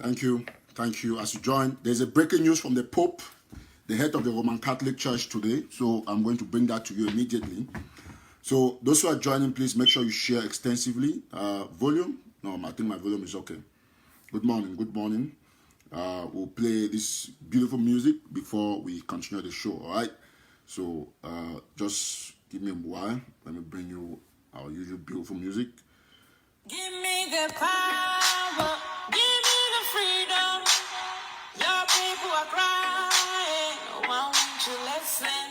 Thank you. Thank you. As you join, there's a breaking news from the Pope, the head of the Roman Catholic Church today. So I'm going to bring that to you immediately. So those who are joining, please make sure you share extensively. Volume? No, I think my volume is okay. Good morning. Good morning. We'll play this beautiful music before we continue the show. All right. So just give me a while. Let me bring you our usual beautiful music. Give me the power. Give me the freedom. Your people are crying. Why won't you listen?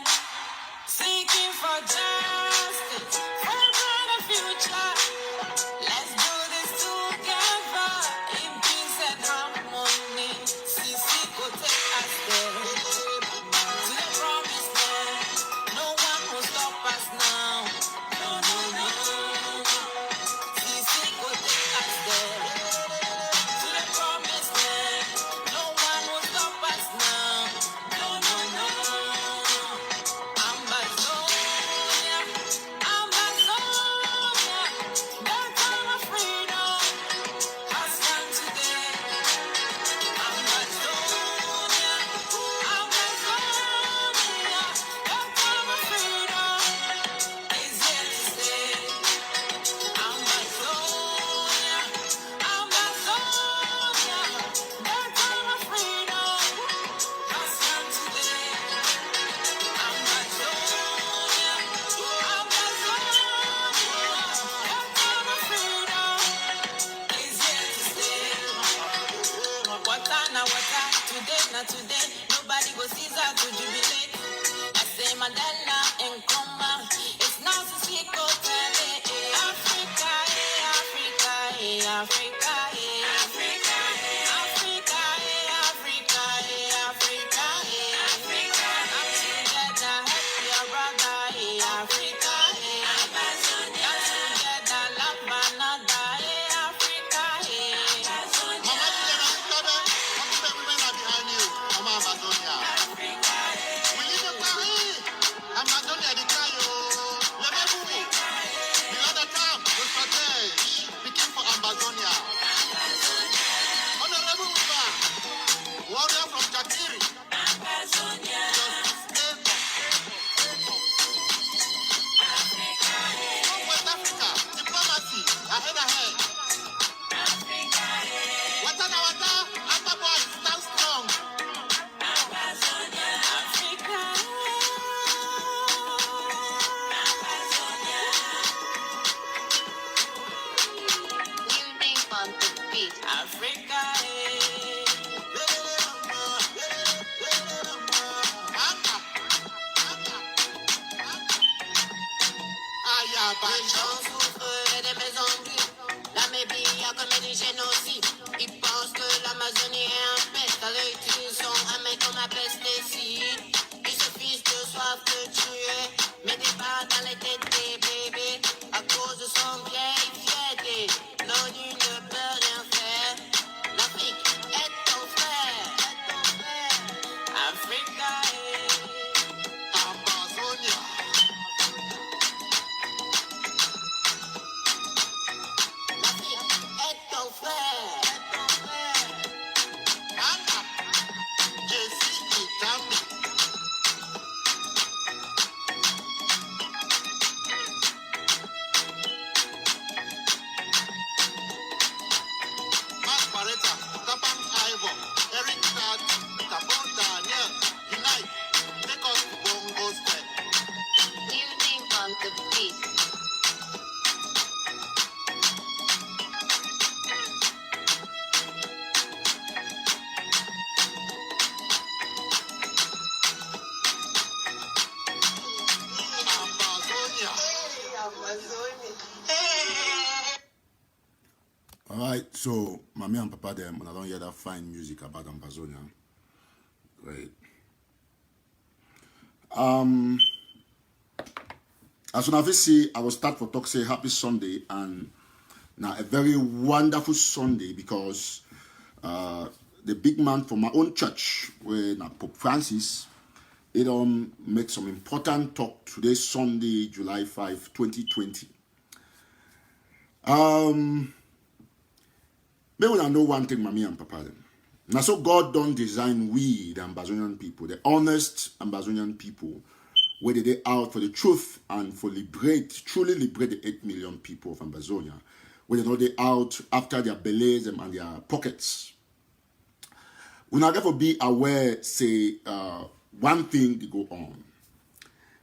Seeking for justice, for a better future. Let's do this together in peace and harmony. Sisi go take us there to the promised land. No one will stop us now. No, no, no. Sisi go take us there to the promised land. No one will stop us now. No, no, no. Amazonia, Amazonia, the time of freedom has come today. Amazonia, Amazonia, the time of freedom is here to stay. Amazonia, Amazonia, the time of freedom has come today. Amazonia, Amazonia, the time of freedom is here to stay. Water na water, today na today. Nobody go Caesar to jubilate. I say Mandela and Nkrumah. It's not to speak of Africa, Africa, Africa, Africa, Africa, Africa, Africa, Africa. Come together, help your brother, Africa, Amazonia. Come together, love another, Africa, Amazonia. Warrior from Jakiri. West Africa, diplomacy, ahead. Wata na wata, Amba boy, stand strong. Music on the beat. Africa, les gens souffrent des maisons dues. Namibie a commis des génocides. Ils pensent que l'Amazonie est un peste. Alors ils tuent son amène comme un pesticide. Ils se fichent de soif de tuer. Mais des balles dans les têtes des bébés. À cause de son vieille fierté. L'ONU ne peut rien faire. L'Afrique est ton frère. Africa, Amazonia. l'Afrique est ton frère. Anda, Jesse Itambi. Mark Pareta, Tapan Ivor, Eric Tad, Tabon Daniel, Unite, take us to Bongo Step. Music on the beat. Amazonia. All right. So, Mommy and Papa, them, when I don't hear that fine music about Amazonia. Great. As soon as I see, I will start for talk say happy Sunday, and now a very wonderful Sunday because the big man from my own church, where now Pope Francis, it make some important talk today, Sunday, July 5, 2020. May we know one thing, Mommy and Papa. Them. Now, so God don't design we, the Ambazonian people, the honest Ambazonian people, where they out for the truth and for truly liberate the 8 million people of Ambazonia, where they out after their bellies and their pockets. We now therefore be aware, say, one thing to go on.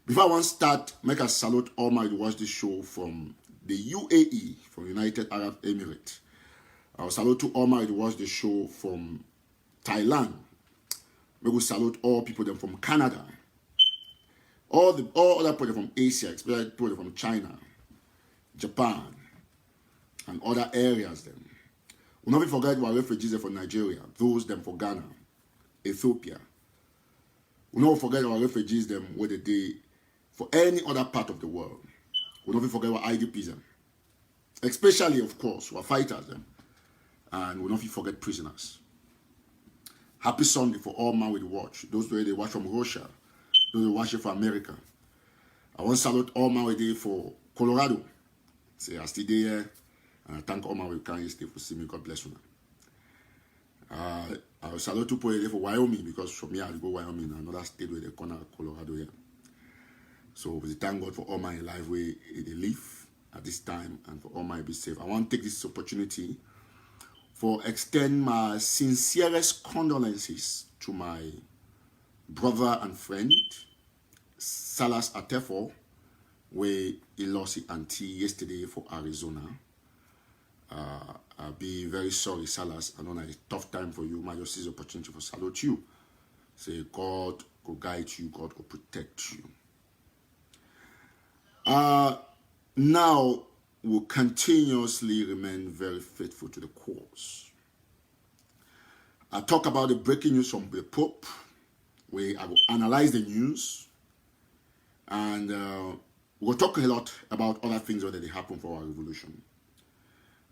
Before I want to start, make a salute all my watch this show from the UAE, from United Arab Emirates. I'll salute to all my watch the show from Thailand. We will salute all people them from Canada. All other people from Asia, especially people from China, Japan, and other areas then. We'll not forget our refugees from Nigeria, those them for Ghana, Ethiopia. We'll not forget our refugees them where they for any other part of the world. We'll not forget our IDPs them. Especially, of course, our fighters them. And we'll not forget prisoners. Happy Sunday for all man with watch. Those who they watch from Russia, those who watch it from America. I want to salute all man with for Colorado. Say I still there, and I thank all man with can stay for seeing me. God bless you. I will salute to people for Wyoming, because from here I go Wyoming, another state where they corner Colorado here. So we thank God for all my life where they live at this time, and for all my be safe. I want to take this opportunity for extend my sincerest condolences to my brother and friend, Salas Atefo, where he lost his auntie yesterday for Arizona. I'll be very sorry, Salas. I know it's a tough time for you. I just see the opportunity for salute you. Say God will guide you, God will protect you. Now, will continuously remain very faithful to the cause. I talk about the breaking news from the Pope, where I will analyze the news, and we'll talk a lot about other things that happen for our revolution.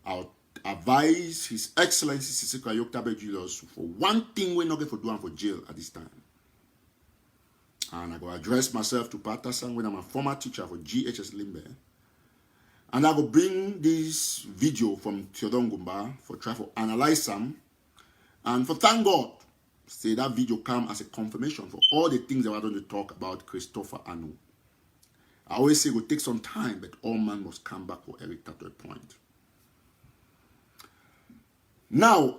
I'll advise His Excellency Sisi Yoktabe Julius for one thing we're not going to do for jail at this time. And I will address myself to Patterson when I'm a former teacher for GHS Limbe. And I will bring this video from Theodore Ngumba for try to analyze some. And for thank God, say that video come as a confirmation for all the things that we're going to talk about Christopher Anu. I always say it will take some time, but all man must come back for Eric to a point. Now,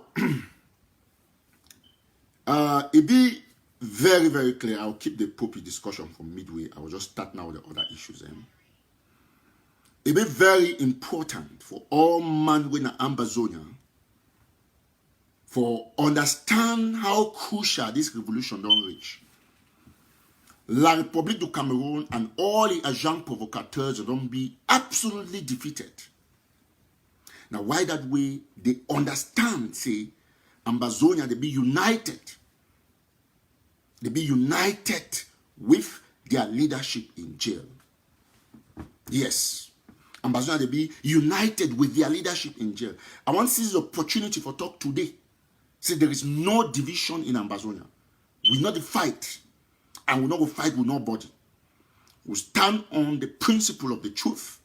it be very, very clear. I'll keep the Pope discussion from midway. I will just start now with the other issues. It be very important for all man in Ambazonia for understand how crucial this revolution don't reach. La République du Cameroon and all the agents provocateurs don't be absolutely defeated. Now, why that way? They understand, say, Ambazonia, they be united. They be united with their leadership in jail. Yes. Ambazonia, they be united with their leadership in jail. I want to seize the opportunity for talk today. Say there is no division in Ambazonia. We not fight. And we not go fight with nobody. We stand on the principle of the truth.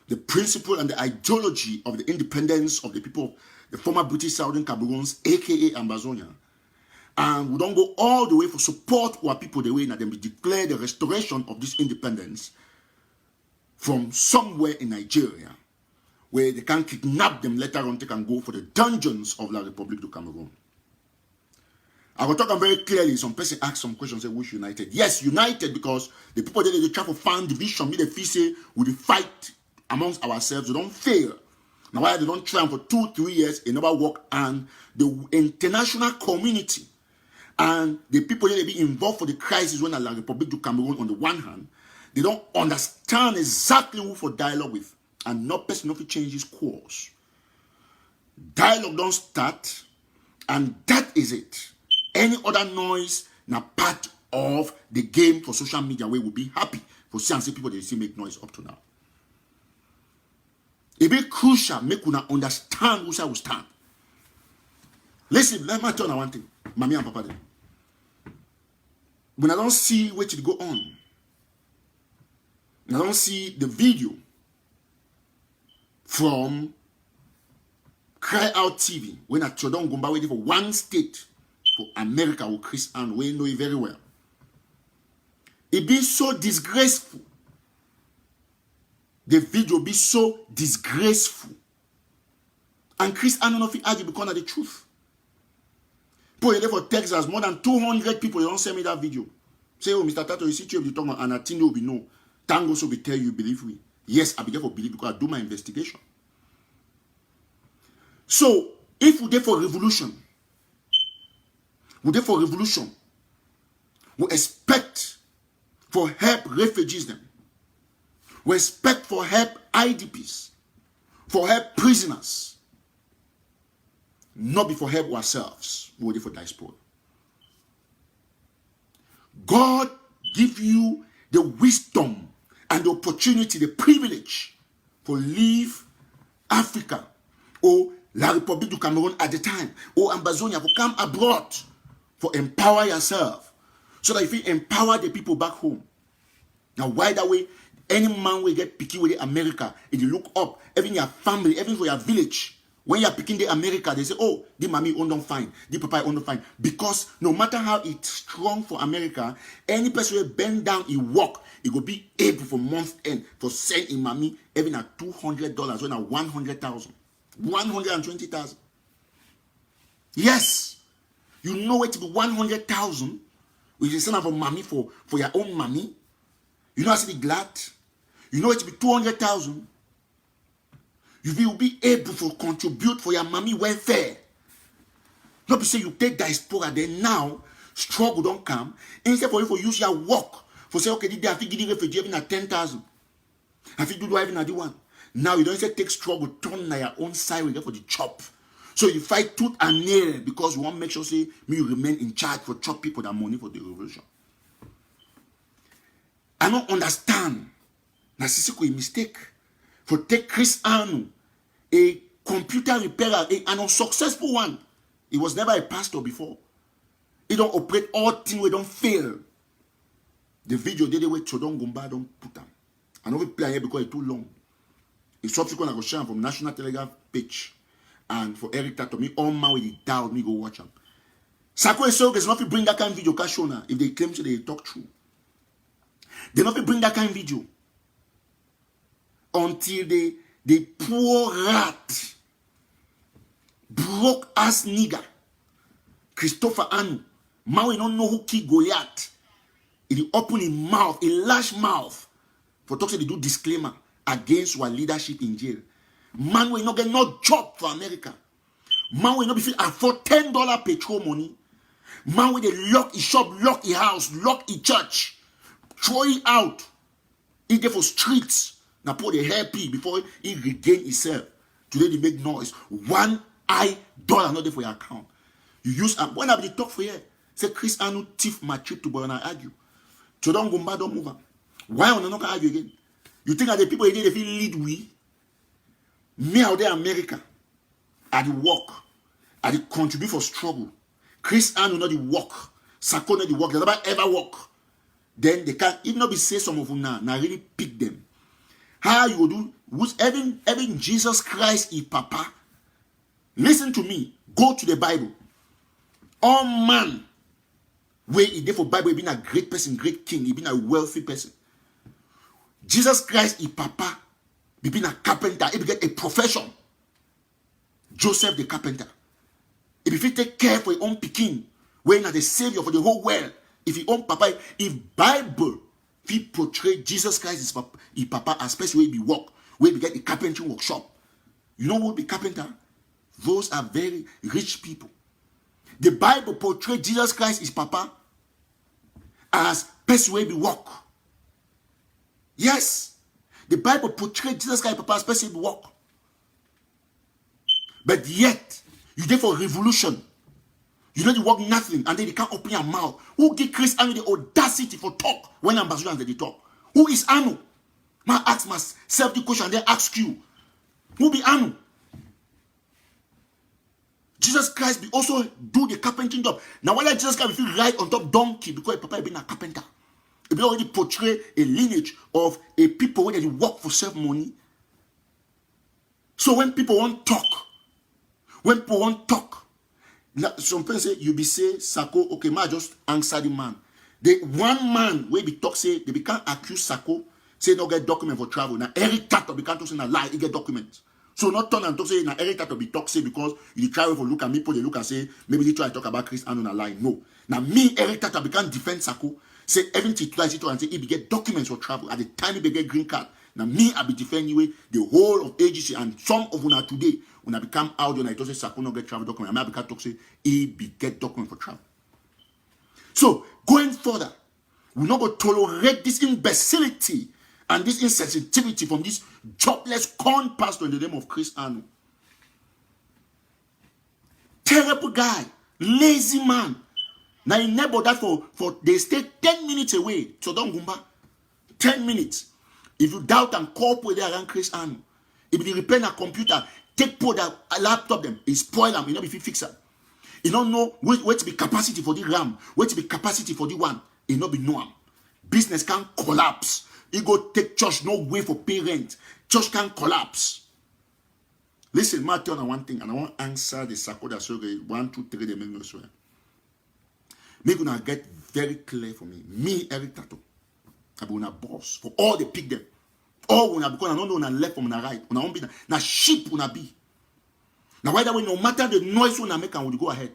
The principle and the ideology of the independence of the people, the former British Southern Cameroons, aka Ambazonia. And we don't go all the way for support our people the way that they declare the restoration of this independence from somewhere in Nigeria, where they can kidnap them later on, they can go for the dungeons of La République du Cameroon. I will talk very clearly. Some person ask some questions, say, which united? Yes, united, because the people that they try to find division, me the feel say, we fight amongst ourselves, we don't fail. Now, why they don't try for 2-3 years, it never work, and the international community and the people that they be involved for the crisis when La République du Cameroon on the one hand, they don't understand exactly who for dialogue with, and no person not to change his course. Dialogue don't start, and that is it. Any other noise na part of the game for social media where we'll be happy for see and see people they still make noise up to now. It be crucial make una understand who side will stand. Listen, let me tell you one thing, mommy and papa. When I don't see what it go on, I don't see the video from Cry Out TV, when at Chodon Gumba waiting for one state for America with Chris Ann, we know it very well. It be so disgraceful. The video be so disgraceful. And Chris Ann don't argue because of the truth. Put it for Texas, more than 200 people, you don't send me that video. Say, oh, Mr. Tato, you see you talking about, and I think will be no. Tango so be tell you, believe me. Yes, I be there for believe because I do my investigation. So, if we're there for revolution, we expect for help refugees them. We expect for help IDPs, for help prisoners, not be for help ourselves. We're there for diaspora. God give you the wisdom and the opportunity, the privilege for leave Africa or La République du Cameroon at the time, or Ambazonia, for come abroad, for empower yourself, so that if you empower the people back home. Now, why that way? Any man will get picky with the America, if you look up, even your family, even for your village, when you're picking the America, they say, oh, the mommy don't fine, the papa don't fine. Because no matter how it's strong for America, any person will bend down, he walk, it will be able for month end for send in mommy, even at $200, when at 100,000. 120,000. Yes, you know it to be 100,000, which is send for mommy for your own mommy. You know how to be glad. You know it to be 200,000. You will be able to contribute for your mommy welfare. Not be say you take diaspora, then now struggle don't come. Instead for you for use your work for say okay, I think give the refugee even at 10,000. I think do even at the one. Now you don't say take struggle, turn on your own side for the chop. So you fight tooth and nail because you want to make sure say me you remain in charge for chop people that money for the revolution. I don't understand. Now this is a mistake. For take Chris Anu, a computer repairer, an unsuccessful one. He was never a pastor before. He don't operate all things we don't fail. The video did the way Chodon Gumba don't put them. I know we play here because it's too long. It's subsequent I go share from National Telegraph page. And for Eric Tato, me all man with the doubt, me go watch them. Sako is so there's nothing bring that kind of video Kashona if they claim to they talk true. They not bring that kind of video until the poor rat, broke ass nigger, Christopher Anu, man we don't know who killed Goliath. He open his mouth, a large mouth, for talk say they do disclaimer against our leadership in jail. Man will not get no job for America. Man will not be fit afford $10 petrol money. Man will they lock his shop, lock his house, lock his church, throw it out. He get for streets. Now put the happy before he regain himself. Today they make noise. $1 not there for your account. You use when I be talk for here. Say Chris Anu thief my trip to Boyana argue. Chodon Gumba don't move on. Why on not argue again? You think that the people they feel lead we? Me out there America. At the work. At the contribute for struggle. Chris Anu not the work. Sako not the work. They never ever work. Then they can't even not be say some of them now. Now really pick them. How you do? Who's even Jesus Christ is Papa? Listen to me. Go to the Bible. All man, where he did for Bible, he been a great person, great king. He been a wealthy person. Jesus Christ is Papa. He been a carpenter. He get a profession. Joseph the carpenter. If he take care for his own picking, when he the savior for the whole world. If he own Papa, if Bible, if he portray Jesus Christ is Papa, especially where he work, where he get a carpentry workshop. You know what be carpenter? Those are very rich people. The Bible portray Jesus Christ is Papa as person where he work. Yes, the Bible portray Jesus Christ Papa as person where he work. But yet, you there for revolution. You know you work nothing, and then you can't open your mouth. Who give Chris Anu the audacity for talk when ambassadors they talk? Who is Anu? Man ask myself the question, and then ask you, who be Anu? Jesus Christ be also do the carpentering job. Now why Jesus Christ feel right on top donkey because Papa been a carpenter? He be already portray a lineage of a people where they work for self money. So when people want talk, When people won't talk, some people say, you be say, Sako, okay, ma just answer the man. The one man where be talk say, they can't accuse Sako, say no get document for travel. Now Eric Tato be can't talk say na lie, he get documents. So not turn and talk say na Eric Tato be talk say because you travel for look at me, people they look and say, maybe they try to talk about Chris Anu na lie. No. Now me, Eric Tato, be can't defend Sako, say everything twice and say he be get documents for travel. At the time he be get green card. Now me, I be defending you the whole of AGC and some of una today, when I become out and I talk say Sako no get travel document. I become talk say he be get document for travel. So going further, we not go tolerate this imbecility and this insensitivity from this jobless corn pastor in the name of Chris Anu. Terrible guy, lazy man. Now he never that for they stay 10 minutes away. So don't gumba. 10 minutes. If you doubt and call with there around Chris Anu, if you repair a computer, take put a laptop them, it spoil them, you know if you fix it. You don't know where to be capacity for the RAM, where to be capacity for the one. You know be no am. Business can collapse. You go take church, no way for parent. Church can collapse. Listen, my turn on one thing, and I want to answer the Sako that survey 1, 2, 3, the million swear. Make gonna get very clear for me. Me, Eric Tato, I be una boss for all the pick them. All una because I don't know una left from una right. Una won't be na sheep una be. Now why that way no matter the noise una make and will go ahead.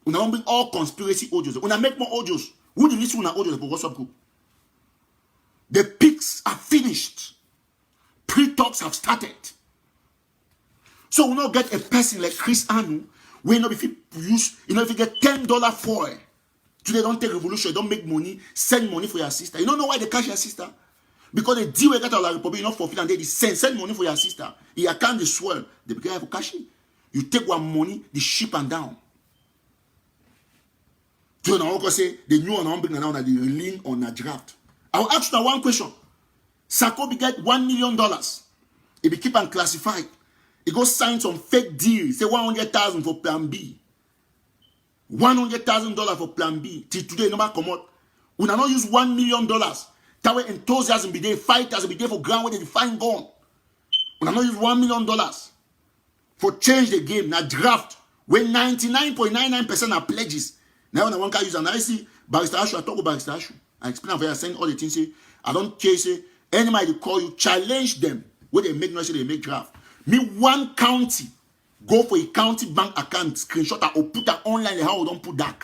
Una won't be all conspiracy audios. Una make more audios. Who the listen una audios for WhatsApp group? The picks are finished. Pre-talks have started. So we not get a person like Chris Anu, we not if you use, if you get $10 for it. Today don't take revolution, don't make money, send money for your sister. You don't know why they cash your sister? Because they deal with that of the Republic, not for free, and they send money for your sister. He account the swell, they begin for cashing. You take one money, the ship and down. So now I say the new one bring now that they lean on a draft. I'll ask you one question. Sako be get $1 million. He be keep and classified. He go sign some fake deal. Say 100,000 for plan B. $100,000 for plan B. Till today, no matter come out. We not use $1 million. That way enthusiasm be there, fighters be there for ground where they find gun. We not use $1 million for change the game. Now draft when 99.99% are pledges. Now when I want to use an I see Barrister Ashu, I talk about Barrister Ashu. I explain how I send all the things. Say I don't care. Say anybody they call you, challenge them. Where they make noise, they make draft. Me one county go for a county bank account screenshot or put that online. How we don't put that.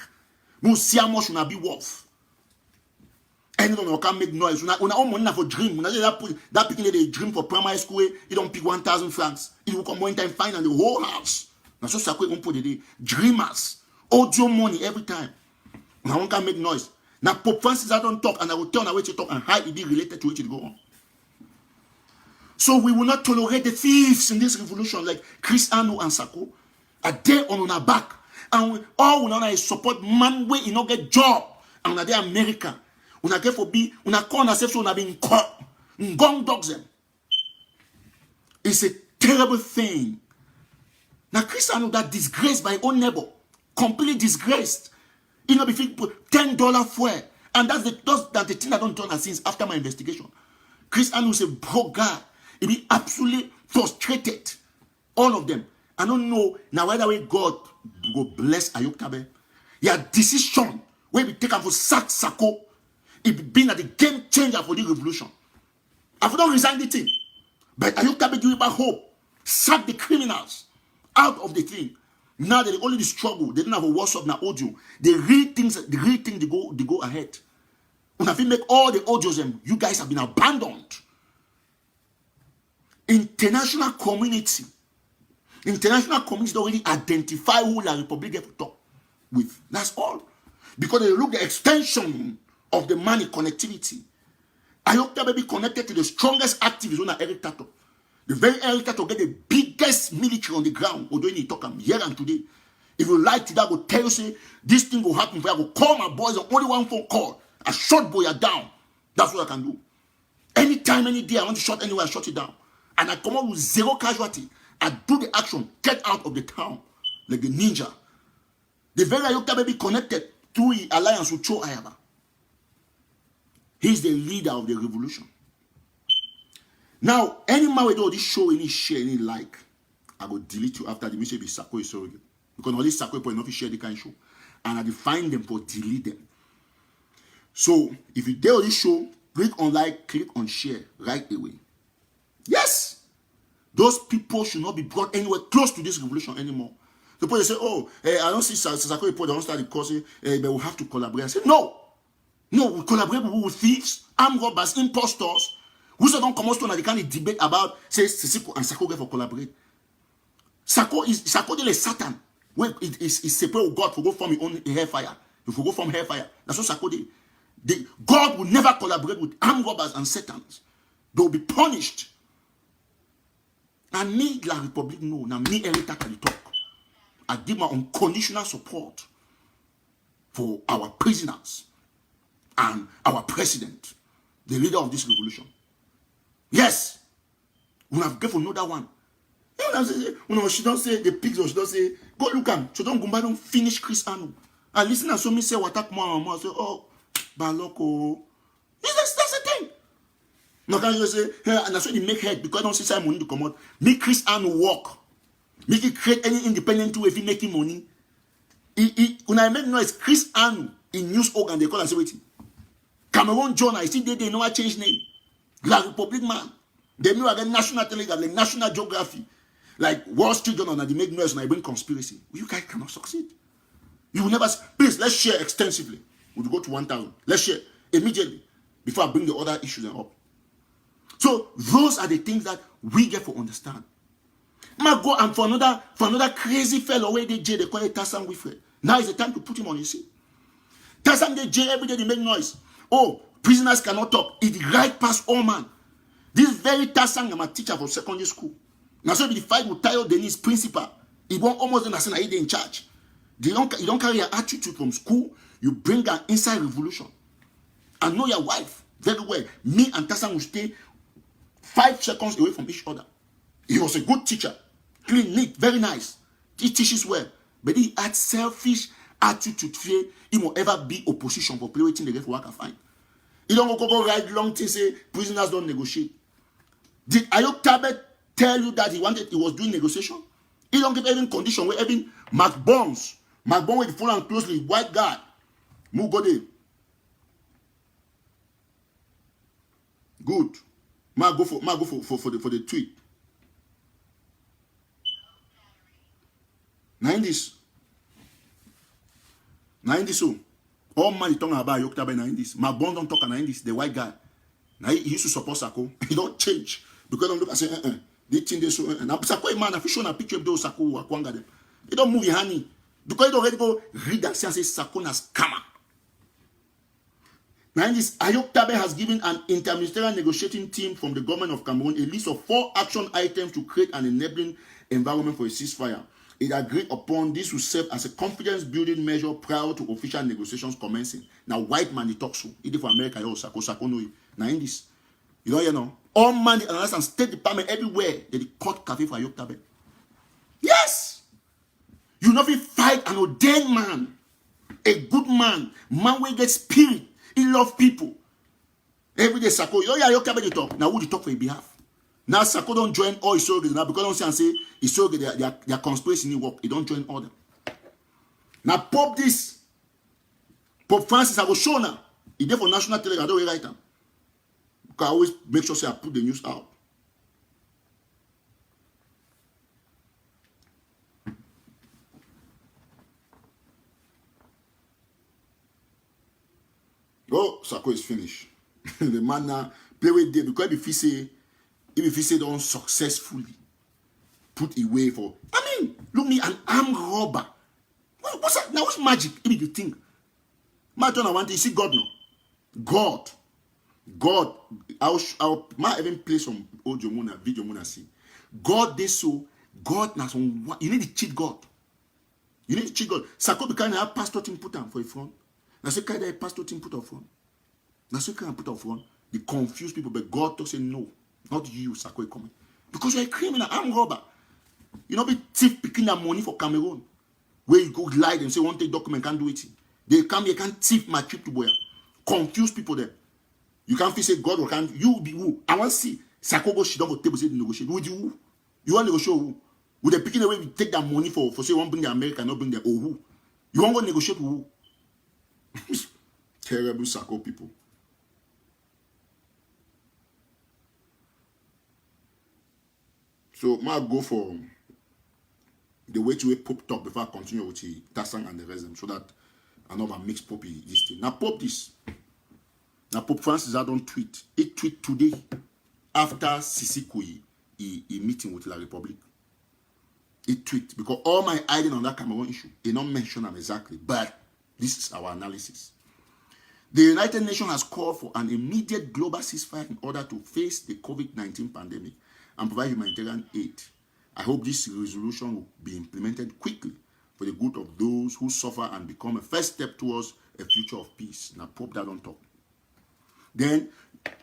We see how much una be worth. Anyone can make noise. Una own money for dream. Una that picking they dream for primary school. You don't pick 1,000 francs. It will come one time fine and the whole house. Now so Sako put the day dreamers. Audio money every time. Una one can make noise. Now Pope Francis I don't talk and I will turn away to talk and how it be related to it to go on. So we will not tolerate the thieves in this revolution like Chris Anu and Sako. Are there on our back. And we all will not support man way you not get job. And we are there America. We not get for be, we not call ourselves so we not being caught. Gong dogs them. It's a terrible thing. Now Chris Anu got disgraced by his own neighbor. Completely disgraced. You know, if you put $10 for it. And that's the thing I don't turn since after my investigation. Chris Anu is a broke guy. He be absolutely frustrated. All of them. I don't know. Now, whether way God go bless Ayuk Tabe. Your decision where we take him for sack Sako. It be been the game changer for the revolution. I don't resign the thing. But Ayuk Tabe give it back hope. Sack the criminals out of the thing. Now they only the struggle. They don't have a WhatsApp now audio. They read things. They go ahead. When I feel make all the audios them, you guys have been abandoned. International community already identify who La Republic get to talk with. That's all. Because they look the extension of the money connectivity. I hope that may be connected to the strongest activists on Eric Tato. The very Eric Tato get the biggest military on the ground. Although you talk here and today. If you like to that, go tell you say this thing will happen. I will call my boys on only one phone call. A shot boy are down. That's what I can do. Anytime, any day I want to shot anywhere, I shut it down. And I come out with zero casualty. I do the action. Get out of the town. Like the ninja. The very Ayuk may be connected to the alliance with Cho Ayaba. He's the leader of the revolution. Now, any man with all this show, any share, any like, I go delete you after the message be Sako is surrogate. Because only Sako point not share the kind show. And I define them for delete them. So if you dare this show, click on like, click on share right away. Yes, those people should not be brought anywhere close to this revolution anymore. The people say, oh, I don't see Sako report, I don't start the course, but we'll have to collaborate. I say, no, we collaborate with thieves, armed robbers, impostors. Who say don't come out they can't debate about say Sisiko and Sako for collaborate. Sako is Satan. When it is separate with God for go from his own hellfire. If we go from hellfire, that's what Sako did. God will never collaborate with armed robbers and Satans. They will be punished. And me, La Republic, no. Now me, Erita can talk. I give my unconditional support for our prisoners and our president, the leader of this revolution. Yes, we have got another one. She don't say the pigs, or she don't say, go look at so don't go don't finish Chris Anu. And listen and so me say what attack more and more. Say, oh, Baloko. That's the thing. No, can you say, hey, and that's why they make head because I don't see some money to come out. Make Chris Anu work. Make it create any independent way if he making money. When I make noise, Chris Anu in news organ, they call and say, wait. Cameroon Jonah, you see they know I change name. La Republic man. They know again National Telegraph, like National Geography, like Wall Street Journal, and they make noise and I bring conspiracy. You guys cannot succeed. You will never. Please, let's share extensively. We'll go to 1,000. Let's share immediately before I bring the other issues up. So those are the things that we get to understand. Ma go and for another crazy fellow where they call it Tassan Wilfred. Now is the time to put him on his seat. Tassan they jail every day they make noise. Oh, prisoners cannot talk. It's right past all man. This very Tassan, I'm a teacher for secondary school. Now so be the fight with Tayo Dennis principal. He won't almost understand how they in charge. You don't carry your attitude from school. You bring an inside revolution. And know your wife very well. Me and Tassan will stay 5 seconds away from each other. He was a good teacher. Clean, neat, very nice. He teaches well. But he had selfish attitude. Fear he will ever be opposition for play waiting the for work I find. He don't go right long to say prisoners don't negotiate. Did Ayok Tabet tell you that he was doing negotiation? He don't give any condition where even Mark Bonds will follow him closely, white guy. Move go there. Good. Ma go for the tweet. Now in this so all man talking about Ayok Tabet now in this. Mark Bonds don't talk now in this. The white guy. Now he used to support Sako. He don't change because don't look and say they change this so now Sako man if you show a picture of those Sako wakwanga them. He don't move your honey because he don't already go read that and say Sako na scammer. Now in this, Ayok Tabet has given an interministerial negotiating team from the government of Cameroon a list of 4 action items to create an enabling environment for a ceasefire. It agreed upon this will serve as a confidence-building measure prior to official negotiations commencing. Now, white man, he talks so. He did for America, Sako no. Now in this, you know, all man, the analysts and State Department everywhere, they cut cafe for Ayok Tabet. Yes! You not fight an ordained man, a good man will get spirit. He love people. Every day, Sako, Ayok Tabet they talk. Now, who they talk for his behalf? Now, Sako don't join all his soldiers now because don't say his soldiers, their conspiracy in work. He don't join all them. Now, Pope this. Pope Francis, I will show now. He did for National Telegraph. I don't write them. Because I always make sure say I put the news out. Oh, Sako is finished. The man now play with them because if he say don't successfully put away for. I mean, look me an armed robber. What's that? Now what's magic? If you think, my turn I want to see God now. God. I'll even play some audio muna video muna see. God they so God now some. You need to cheat God. You need to cheat God. Sako because I have pastor team put on for a front. Now say kind of pastor team put up front. Now say kind of put up front. They confuse people, but God to say no, not you, Sako coming. Because you're a criminal, armed robber. You know, be thief picking that money for Cameroon. Where you go lie and say, one take document, can't do it. They come here, can't thief my trip to Boya. Confuse people there. You can't feel say God or can't, you be who? I want to see Sako go sit down for table, say negotiate. Who do you? You want to negotiate who? With the picking away, we take that money for say, one bring the America, not bring the who? You won't go negotiate with who? Terrible Sako people. So, I go for the way to Pope talk before I continue with the Tasang and the rest of them, so that I know I mix Pope this thing. Now, Pope this. Now, Pope Francis, I don't tweet. He tweet today after Sissikui, he meeting with La Republic. He tweet because all my hiding on that Cameroon issue, he not mention them exactly, but this is our analysis. The United Nations has called for an immediate global ceasefire in order to face the COVID-19 pandemic and provide humanitarian aid. I hope this resolution will be implemented quickly for the good of those who suffer and become a first step towards a future of peace. Now, Pope that don't talk. Then,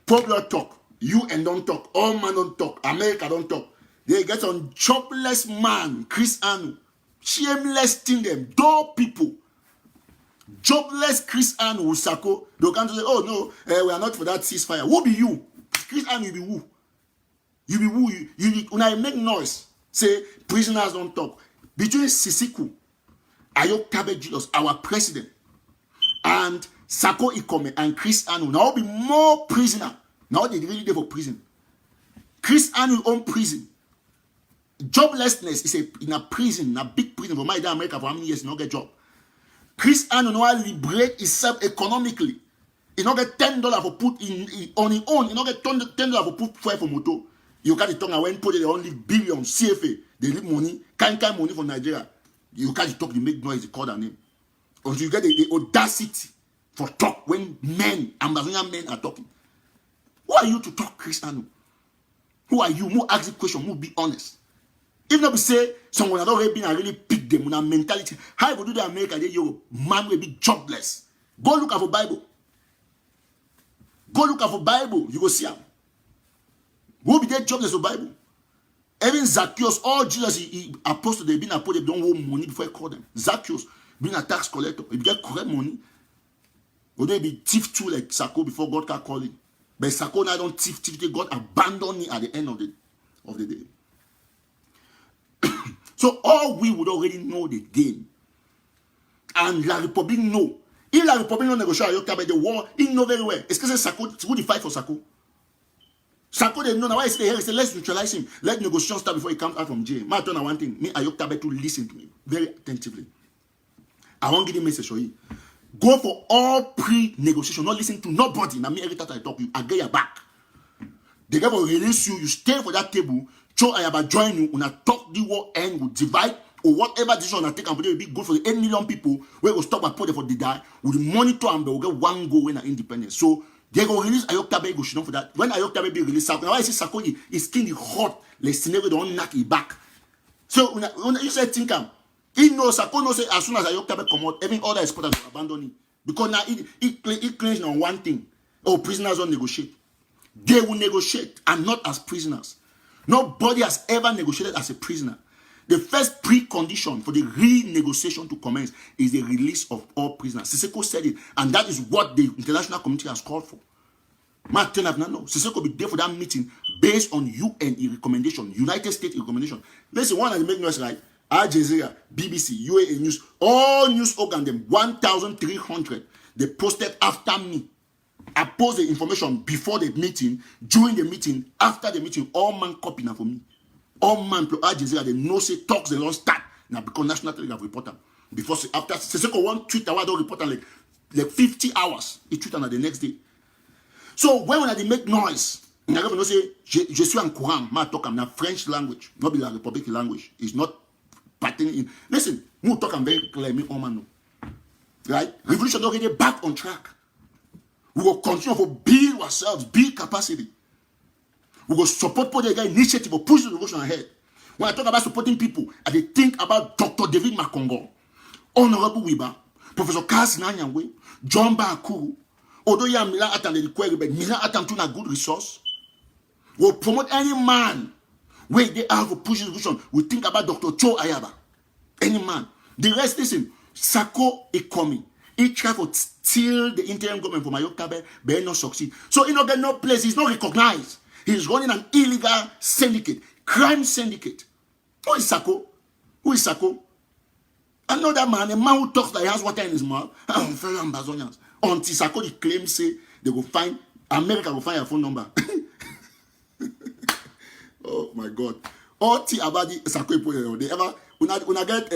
Pope don't talk. UN don't talk. All man don't talk. America don't talk. They get on jobless man, Chris Anu. Shameless thing them. Door people. Jobless Chris Anu, Sako. They can't say, oh no, we are not for that ceasefire. Who be you? Chris Anu, you be who? You be who? You when I make noise, say prisoners don't talk. Between Sisiku, Ayok Tabe Julius, our president, and Sako Ikome and Chris Anu, now be more prisoner. Now they really there for prison. Chris Anu own prison. Joblessness is in a prison, a big prison for my day America for how many years he not get job. Chris Anu now liberate himself economically. He not get $10 for put in on his own. He not get $10 for put fuel for motor. You can't talk when put the only billion CFA. They need money, kind money from Nigeria. You can't talk, you make noise, you call their name. Until you get the audacity for talk when men, Amazonian men are talking. Who are you to talk, Chris Anu? Who are you? Who ask the question, who be honest? If not be say someone had already been and really pick them on a mentality, how you do the America, they Europe, man will be jobless. Go look at the Bible. Go look at the Bible, you go see him. Who be there jobless for Bible? Even Zacchaeus, all Jesus, he apostle, they been apostle, they don't owe money before he call them. Zacchaeus, being a tax collector, he get correct money. Or they be thief too like Sako before God can call him. But Sako now don't thief, God abandoned him at the end of the day. So all we would already know the game. And La Republic know. If La Republic don't negotiate about the war, he know very well. It's because Sako, who they fight for Sako? Sako they know now why he say let's neutralize him. Let negotiation start before he comes out from jail. My turn one thing. Me Ayok Tabe to listen to him very attentively. I won't give him a message for you. Go for all pre-negotiation. Not listen to nobody. Now me every time I talk you, I get your back. They never release you. You stay for that table. So I have join you. When I talk the war end, will divide or whatever decision I take and will be good for the 8 million people. We will stop and put for the die. Will monitor and they will get one go when are independent. So they go release Ayok Tabe go for that. When Ayok Tabe be released, now I see Sarkozy is skin hot. Let's scenario don't knock it back. So when you say think he knows Sarkozy knows say as soon as Ayok Tabe come out, every other exporters will abandon him because now he claims on one thing. Oh, prisoners don't negotiate. They will negotiate and not as prisoners. Nobody has ever negotiated as a prisoner. The first precondition for the renegotiation to commence is the release of all prisoners. Siseko said it, and that is what the international community has called for. Martin have not know. Siseko be there for that meeting based on UN recommendation, United States recommendation. Listen, one of the make noise like Al Jazeera, BBC, UAE News, all news organs, them 1,300. They posted after me. I post the information before the meeting, during the meeting, after the meeting. All man copy now for me. All man to Al Jazeera, they know say talks they don't start. Now because National Telegraph reporter. Before after Siseko one tweet, I don't report like 50 hours. He tweet on the next day. So when they make noise, I don't say je suis en courant. Ma talk in French language, not be la Republic language. It's not patterning in. Listen, we talk very clear. Me all man know. Right? Revolution already back on track. We will continue to build ourselves, build capacity. We will support the initiative of pushing the revolution ahead. When I talk about supporting people, I think about Dr. David Makongo, Honorable Wiba, Professor Kasi Nanyangwe, John Bakuru, Odoya Mila Atan the Query, but Mila Atan to a good resource. We will promote any man where they are for pushing the revolution. We think about Dr. Cho Ayaba. Any man. The rest, listen, Sako Ikomi. He tried to steal the interim government from Ayok Tabe, but he not succeed. So he not get no place. He's not recognized. He's running an illegal syndicate, crime syndicate. Who is Sako? Who is Sako? Another man, a man who talks like he has water in his mouth. Fellow Ambazonians. Until Sako the claim say they will find America will find your phone number. Oh my God. All tea about the Sako they ever when I get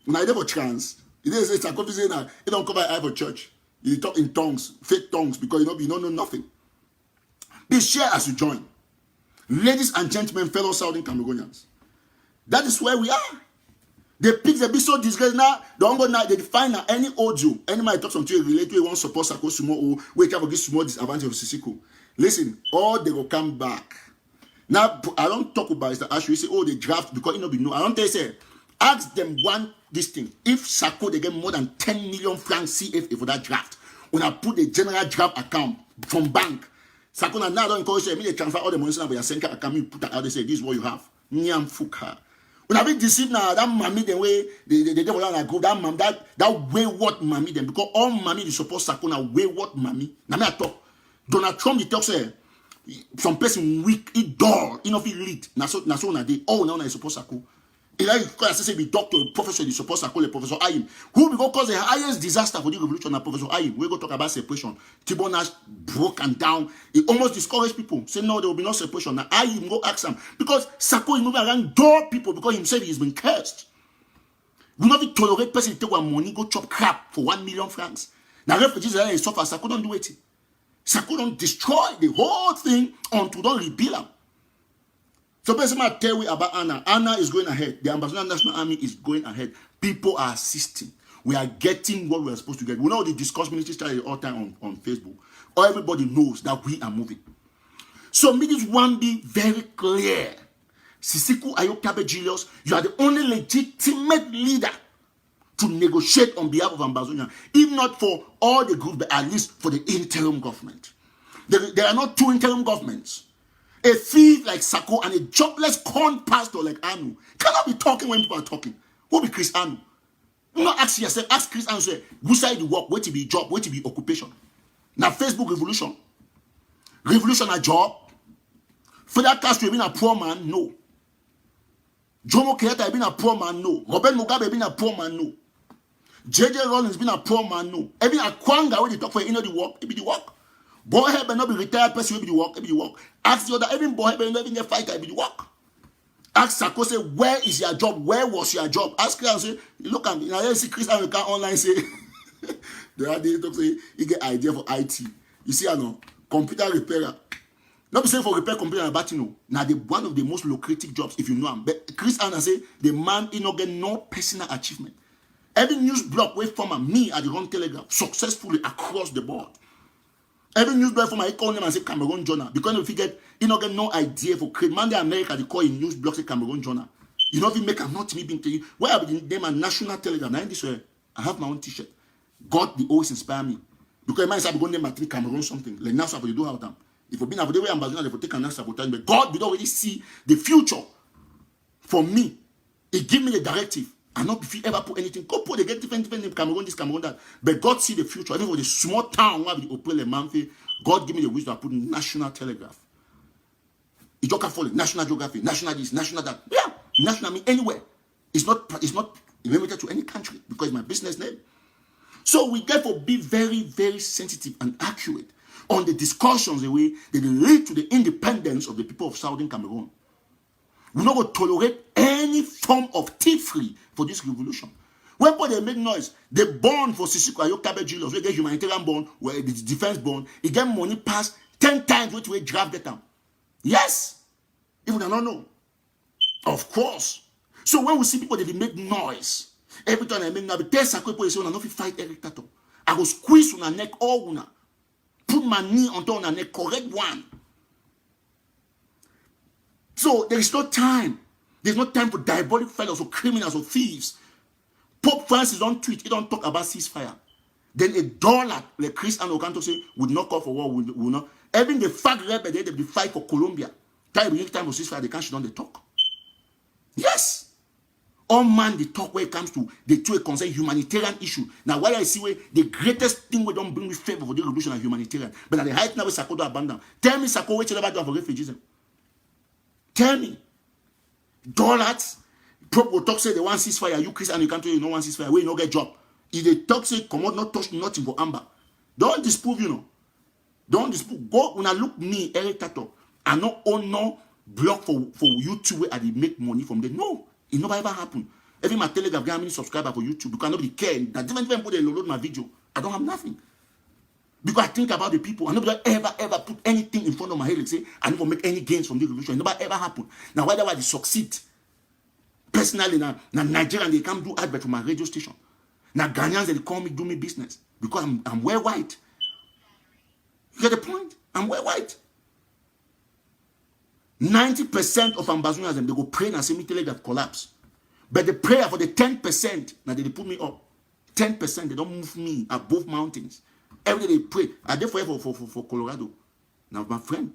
when I for chance. It is Sako say that he don't come by for church. You talk in tongues, fake tongues, because you don't know nothing. Please share as you join. Ladies and gentlemen, fellow Southern Cameroonians. That is where we are. The pigs they be so disgraced now. Don't go now. They find out any audio. Anybody talk something related to one support Sako Sumo or we can give small disadvantage of Sisiko. Listen, all they will come back. Now I don't talk about it. Actually, say oh they draft because you know be no. I don't tell you say ask them one this thing. If Sako they get more than 10 million francs CFA for that draft, when I put the general draft account from bank, Sako now don't encourage them. They transfer all the money now for your central account. You put that out. They say this is what you have. Nyam fuka. When I be deceived now, that mommy the way they devil and go that mom that wayward mommy them because all mommy they support Sako na wayward mommy. Now me I talk. Donald Trump he talk say some person weak, it dull, you know if he lead. Na so na dey all now na support Sako. He like because say be doctor, professor, they support Sako, the Professor Ayim. Who will go cause the highest disaster for the revolution na Professor Ayim. We go talk about separation. Thibault Nash broken down. He almost discouraged people. Say no, there will be no separation. Now Ayim go ask him because Sako is moving around door people because himself he's been cursed. We not tolerate person take one money go chop crap for 1 million francs. Now refugees are suffer. Sako don't do it. Sako don't destroy the whole thing until don't rebuild them. So basically, I tell you about Anna. Anna is going ahead. The Ambassador National Army is going ahead. People are assisting. We are getting what we are supposed to get. We know the discourse ministry started all time on Facebook. Everybody knows that we are moving. So me this one be very clear. Sisiku Ayokabe Julius, you are the only legitimate leader to negotiate on behalf of Ambazonia. If not for all the groups, but at least for the interim government. There are not two interim governments. A thief like Sako and a jobless corn pastor like Anu cannot be talking when people are talking. Who be Chris Anu? You not ask yourself, ask Chris Anu, say, who side the work, where to be job, where to be occupation. Now Facebook revolution. Revolution a job. Fidel Castro being a poor man, no. Jomo Kenyatta being a poor man, no. Robert Mugabe being a poor man, no. JJ Rawlings being a poor man, no. Even a Kwanga when they talk for you know the work, it be the work. Boy have not be retired person will be the work, it be the work. Ask the other, even boy have not been a fighter, it be the work. Ask Sako say, where is your job? Where was your job? Ask Chris and say, look at me. Now you see Chris and can online say the other day talk say he get idea for IT. You see, I know computer repairer. Not be saying for repair computer but you know. Now the one of the most lucrative jobs if you know him. But Chris Anna say the man he not get no personal achievement. Every news blog way from me at the Run Telegraph successfully across the board. Every news blog from my call name and say Cameroon Journal because if you get you not get no idea for create man the America they call in news blog say Cameroon Journal. You know if you make a not me being to you. Why I be the name a National Telegraph? Now in this way I have my own t-shirt. God they always inspire me. Because man say I go name my thing Cameroon something. Like now so they do have them. If you been able to way ambassador, they will take another sabotage. But God will already see the future for me. He give me the directive. And not if you ever put anything. Go put the get different name Cameroon, this Cameroon, that. But God see the future. Even for the small town where we operate a month, God give me the wisdom to put National Telegraph. It don't follow National Geography, National this, National that. Yeah, National mean anywhere. It's not limited to any country because it's my business name. So we therefore be very, very sensitive and accurate on the discussions the way that lead to the independence of the people of Southern Cameroon. We're not going to tolerate any form of thievery for this revolution. When they make noise, they born for Sisiku Ayokabe Julius, they get humanitarian bond, where the defense bond, he get money past 10 times what we draft get them. Yes, if we don't know. Of course. So when we see people that they make noise, every time I make noise, tell Sako people say, "I don't fight Eric Tato. I go squeeze on her neck all una. Put my knee on top of her neck, correct one." So there is no time. There's no time for diabolic fellows or criminals or thieves. Pope Francis don't tweet. He don't talk about ceasefire. Then $1, like Chris and Okanto say, would not call for war. Would not. Even the fag rebel, they fight for Colombia. Time for ceasefire, they can't don't they talk. Yes. All man they talk when it comes to the two concern humanitarian issue. Now why I see where the greatest thing we don't bring with favor for the revolution is humanitarian. But at the height now we Sako do abandon. Tell me Sako what you about for refugees. Tell me. Dollars, Pope will talk say they want ceasefire. You Christian, you can't tell you no one ceasefire. Where you no get job. If they talk say come out, not touch nothing for Amber. Don't disprove, you know. Don't disprove. Go when I look me, Eric Tato, I no own no blog for YouTube where I dey make money from them. No, it never ever happen. Every my Telegram get how many subscribers for YouTube because nobody care. That different people they load my video. I don't have nothing. Because I think about the people. I never ever put anything in front of my head and say I never make any gains from the revolution. It never ever happen. Now whether they succeed. Personally, now Nigerian they come do advert for my radio station. Now Ghanaians they call me do me business because I'm well white. You get the point? I'm well white. 90% of Ambazonians they go pray and say me tell you that collapse. But the prayer for the 10%, now they put me up. 10%, they don't move me above mountains. Every day they pray. I did for Colorado. Now my friend,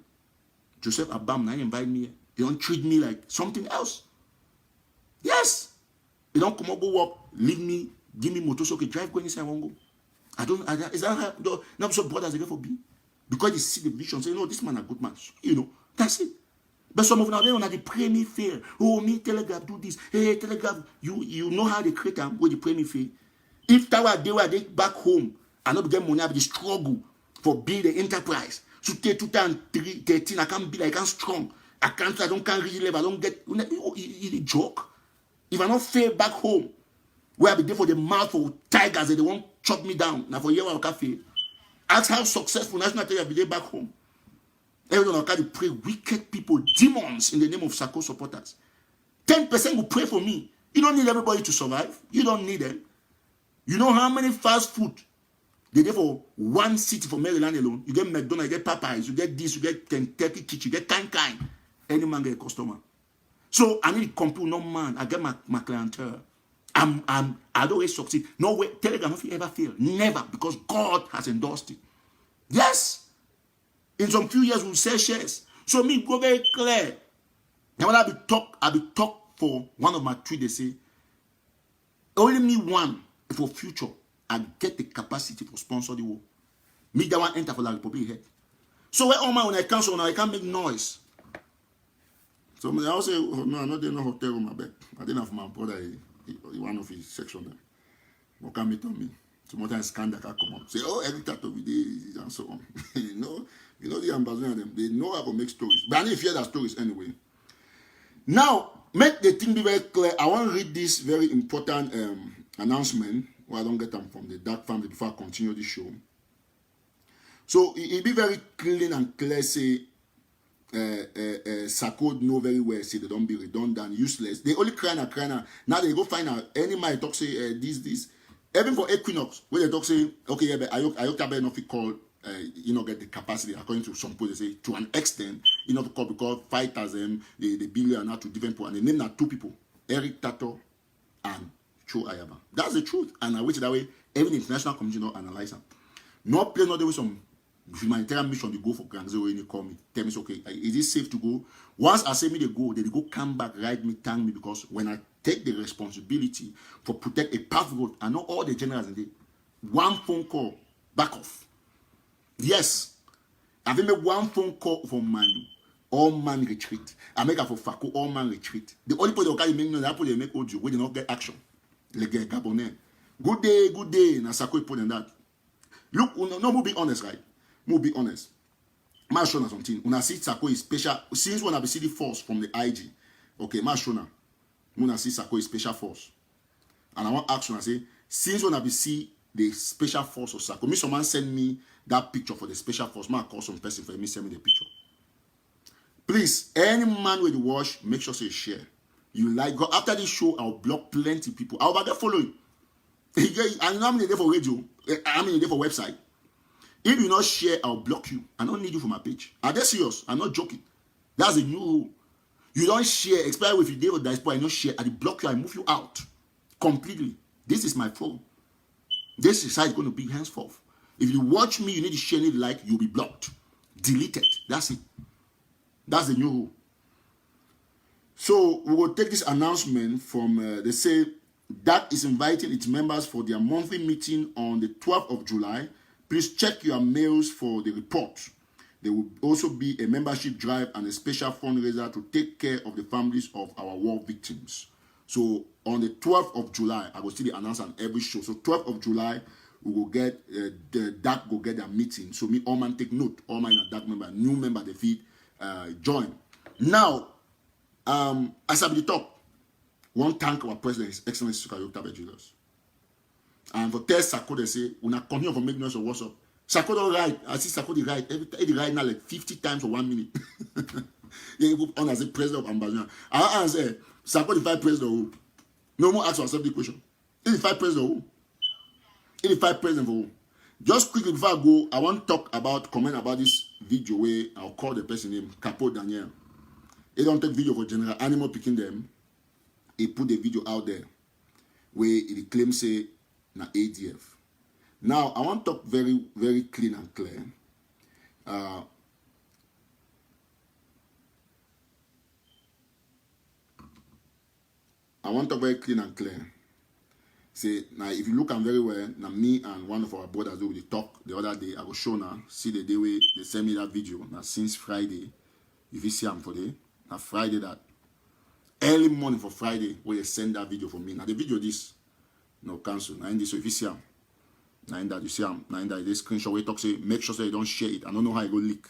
Joseph Abam, now he invite me here. He don't treat me like something else. Yes. He don't come up, go up, leave me, give me motor, so okay, drive, go inside, I won't go. Is that how, not so brothers they get for B? Because they see the vision, say, no, this man a good man. You know, that's it. But some of them, they pray me fail. Oh, me, Telegraph, do this. Hey, Telegraph, you know how they create them, where they pray me fail. If that were they back home, and not get money, I be struggle for building the enterprise. So 2013, I can't be like, I can't strong. I don't reach level, I don't get, it's a joke. If I not fail back home, where I be there for the mouth for tigers, they won't chop me down. Now for a year, I can't fail. Ask how successful National Telegraph be there back home. Everyone will pray wicked people, demons in the name of Sako supporters. 10% will pray for me. You don't need everybody to survive. You don't need them. You know how many fast food they there for one city for Maryland alone? You get McDonald's, you get Popeyes, you get this, you get Kentucky Kitchen, you get kind. Any man get a customer. So I need to compete, no man. I get my clientele. I don't always succeed. No way. Telegram nothing ever fail. Never, because God has endorsed it. Yes. In some few years, we'll sell shares. So me go very clear. Now when I be talk for one of my tweets, they say, only me one for future, I get the capacity to sponsor the war. Me that one enter for La Republic head. So when I cancel, now I can't make noise. So I also say, oh, no, I'm not there no hotel room, I bet. I didn't have my brother, one of his section there. What can meet on me? So more times scandal can come up. Say, oh, every tattoo with this and so on. you know the ambassador them, they know how to make stories. But I need to hear that stories anyway. Now, make the thing be very clear. I want to read this very important announcement. Well, I don't get them from the Dark family before I continue the show. So it be very clean and clear, say, Sako know very well, say they don't be redundant, useless. They only cry. Now they go find out any man talk say this. Even for Equinox, where they talk say, okay, yeah, but I better enough call, get the capacity according to some people they say to an extent, call because fighters the billion now to different people and they name now two people, Eric Tato and Cho Ayaba. That's the truth, and I wish that way every international community not analyze them. Not play not there with some humanitarian mission they go for Grand Zero when they call me. Tell me, okay, is it safe to go? Once I say me they go come back, write me, thank me, because when I take the responsibility for protect a path road, I know all the generals in there. One phone call, back off. Yes. I've made one phone call from Manu. All man retreat. I make a for Fako, all man retreat. The only people that make no they make audio where they not get action. Like Gabonais. Good day. Na Sako put in that. Look, no, we'll be honest, right? We'll be honest. Ma show na something. Una see Sako is special. Since when I see the force from the IG. Okay, ma show na. When I see Sako is special force. And I want to ask you, I say, since when I see the special force of Sako, me someone send me that picture for the special force. Ma call some person for me, send me the picture. Please, any man with the watch, make sure say share. You like go after this show, I'll block plenty people. I'll get following. I'm not there for radio. I'm in there for website. If you not share, I'll block you. I don't need you for my page. Are they serious? I'm not joking. That's a new rule. You don't share, especially with you there with diaspora, I don't share. I block you, I move you out. Completely. This is my phone. This is how it's going to be henceforth. If you watch me, you need to share, need to like, you'll be blocked. Deleted. That's it. That's the new rule. So we will take this announcement from, they say, that is inviting its members for their monthly meeting on the 12th of July. Please check your mails for the report. There will also be a membership drive and a special fundraiser to take care of the families of our war victims. So on the 12th of July, I will see the announce on every show. So 12th of July, we will get the DAC will get their meeting. So me, all man take note. All man a DAC member, new member, the feed join. Now, as I be the talk, one thank our president, His Excellency Sukayo Tabe Julius. And for test Sako, they say, we not continue for make noise on WhatsApp. Sako don't write. I see Sako they write. Every write now like 50 times for 1 minute. They put on as a president of Ambassador. I answer, Sako the five president who? No more ask yourself the question. Is the five president who? Is the five president for who? Just quickly before I go, I want to talk about, comment about this video where I'll call the person name, Capo Daniel. He don't take video for general animal picking them. He put the video out there where he claims say na ADF. Now I want to talk very, very clean and clear. I want to talk very clean and clear. Say now if you look at very well, now me and one of our brothers who we talk the other day, I will show now, see the day where they send me that video. Now since Friday, if you see them for day, now Friday that early morning for Friday where they send that video for me. Now the video this no cancel. Now in this, so if you see them, now in that you see them, now in that this screenshot where talk say make sure so you don't share it. I don't know how it go leak.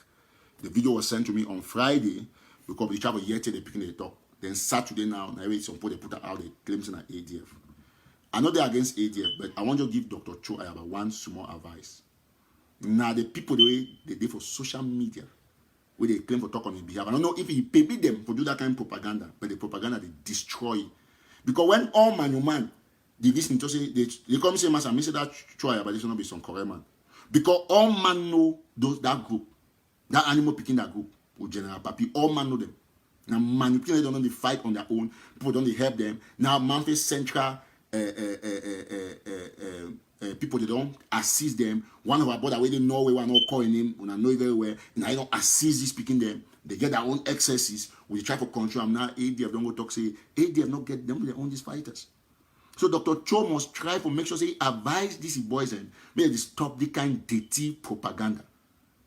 The video was sent to me on Friday because we travel yet they picking the talk. Then Saturday now some people they put it out they claims in an ADF. I know they're against ADF, but I want you to give Dr. Cho Ayaba one small advice. Now the people the way they do for social media, where they claim for talk on his behalf. I don't know if he pay them for do that kind of propaganda, but the propaganda they destroy. Because when all man, they listen to say they come say, Master, me say that Cho Ayaba this will not be some correct man. Because all man know that group, that animal picking that group, with General Papi, all man know them. Now manipulate don't they fight on their own, people don't they help them. Now Memphis Central people they don't assist them. One of our brother where they know we are not calling him, we know it very well. And I don't assist this speaking them. They get their own excesses. We try to control them. Now ADF don't go talk say ADF not get them their own these fighters. So Dr. Cho must try to make sure say advise these boys and maybe stop the kind of dirty propaganda.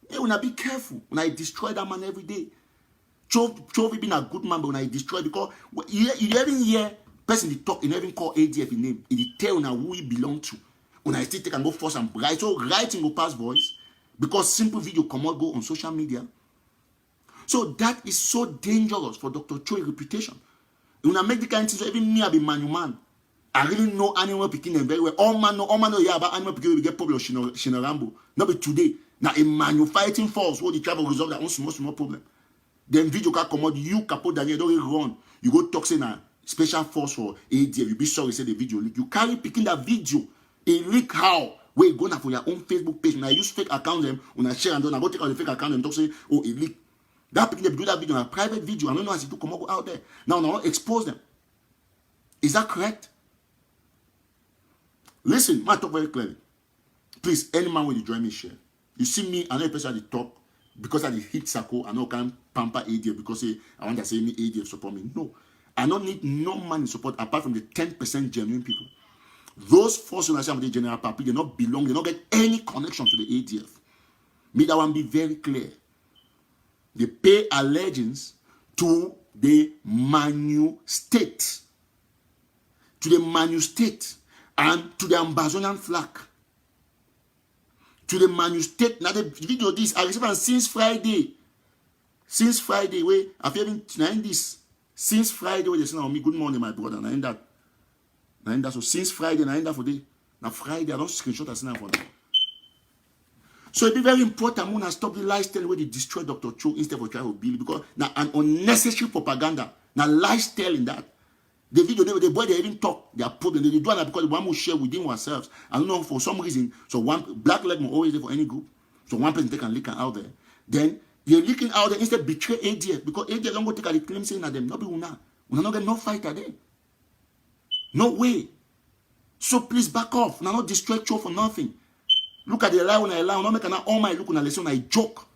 Hey, when I be careful, when I destroy that man every day. Cho been a good man, but when I destroy because you even hear person they talk, you even call ADF in name. It tell now who he belong to. When I still take and go force and write, so writing go pass voice because simple video cannot go on social media. So that is so dangerous for Dr. Cho's reputation. When I make the kind of things, so even me I be man. I really know animal picking them very well. All man know yeah about animal picking we get problem Shinarambo. Not be today. Now a man fighting force who the travel resolve that one small problem. Then video can come out, you Capo Daniel don't run. You go talk say now special force for ADF. You be sorry say the video leak. You carry picking that video. A leak how? Where you go now for your own Facebook page. When I use fake account them, when I share and don't I go take out the fake account and talk say, oh, it leak. That picking them do that video on a private video. I don't know as it to come out there. Now expose them. Is that correct? Listen, I talk very clearly. Please, any man when you join me share. You see me, I know a person that talk because I hit Sako, I know can pamper ADF because I want to say me ADF support me. No. I don't need no man in support apart from the 10% genuine people. Those forces of the General Papi, they not belong, they not get any connection to the ADF. Me that one be very clear. They pay allegiance to the Manu state. To the Manu state and to the Ambazonian flag. To the Manu state. Now the video this I received since Friday. Since Friday, where I've been trying this. Since Friday, where they say, me good morning, my brother. Now so since Friday, now for day. Now Friday, I don't screenshot as now for that. So it be very important when I stop the lifestyle where they destroy Dr. Cho instead of trying to build because now an unnecessary propaganda. Now lifestyle in that. The video, the boy, they even talk their problem. They do that because one will share within ourselves. I don't know, for some reason, so one black leg will always there for any group. So one person take and leak out there. Then you're leaking out there instead betray ADF because ADF don't go take a claim saying that them. No be una. Una not get no fighter there. No way. So please back off. Now not destroy Cho for nothing. Look at the lie when I lie. Not make an all my look on a lesson. I joke.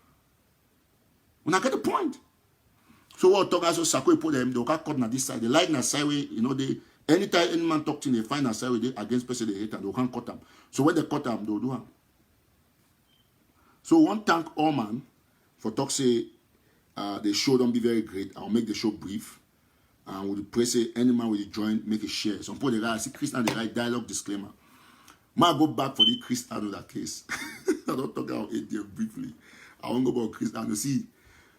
When I get the point. So what talk as Sako put them, they got cut on this side. They like na side way, they anytime any man talk to them, they find a side way they against person they hate and they can't cut them. So when they cut them, they'll do them. So one thank all man for talk say the show don't be very great. I'll make the show brief. And we pray say any man will join, make a share. Some people they write, I see Christian they write dialogue disclaimer. Man go back for the Christian that case. I don't talk about it there briefly. I won't go about Christian. You see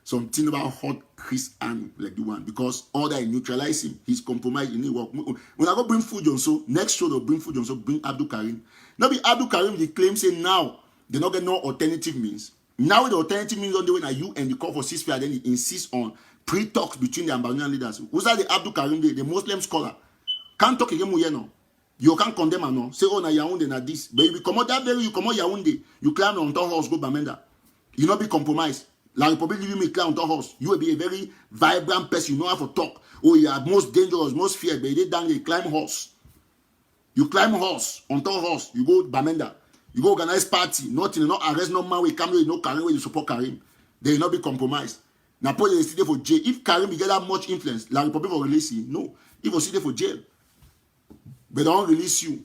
something about hot Christian like the one because all that neutralize him. He's compromised in his work. When I go bring food on so next show they'll bring food on so bring Abdul Karim. Now be Abdul Karim they claim say now they not get no alternative means. Now the alternative means on the way now you and the call for ceasefire then he insists on pre-talks between the Ambazonian leaders. Who's that the Abdul Karim the Muslim scholar? Can't talk again with no. You can't condemn or no. Say oh na Yaoundé na this. But if you come out that very you come out Yaoundé, you climb on top horse go Bamenda. You not be compromised. La Republic you may climb on top horse. You will be a very vibrant person. You know how to talk. Oh you are most dangerous, most feared. But they down they climb horse. You climb horse on top horse. You go Bamenda. You go organize party. Nothing. Not arrest no man. We come with no Karim. Where you support Karim. They will not be compromised. Now, Paul is still for jail. If Karim get that much influence, La Republic will release him. No, he will sit for jail. But they don't release you.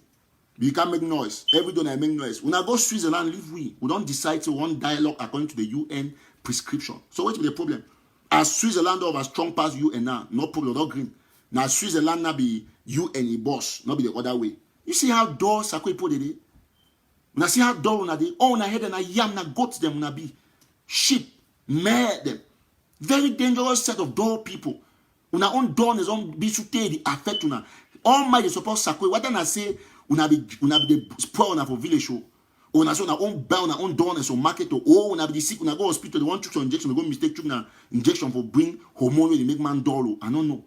You can't make noise. Every day I make noise. When I go Switzerland, live we don't decide to one dialogue according to the UN prescription. So what's the problem? As Switzerland over strong past UN now, no problem, no green. Now Switzerland now be UN a boss, not be the other way. You see how door Sakwe put it? When I see how door una dey, oh na head and I yam na goats them una be sheep, mare them. Very dangerous set of door people. Una own door is on be to the affect una. All my support Sakwe. What then I say una be the spoil una for village show. Una so una own buy una own door and so market or oh una be the sick una go hospital they want to injection they go mistake to na injection for bring hormone wey dey make man dull. I don't know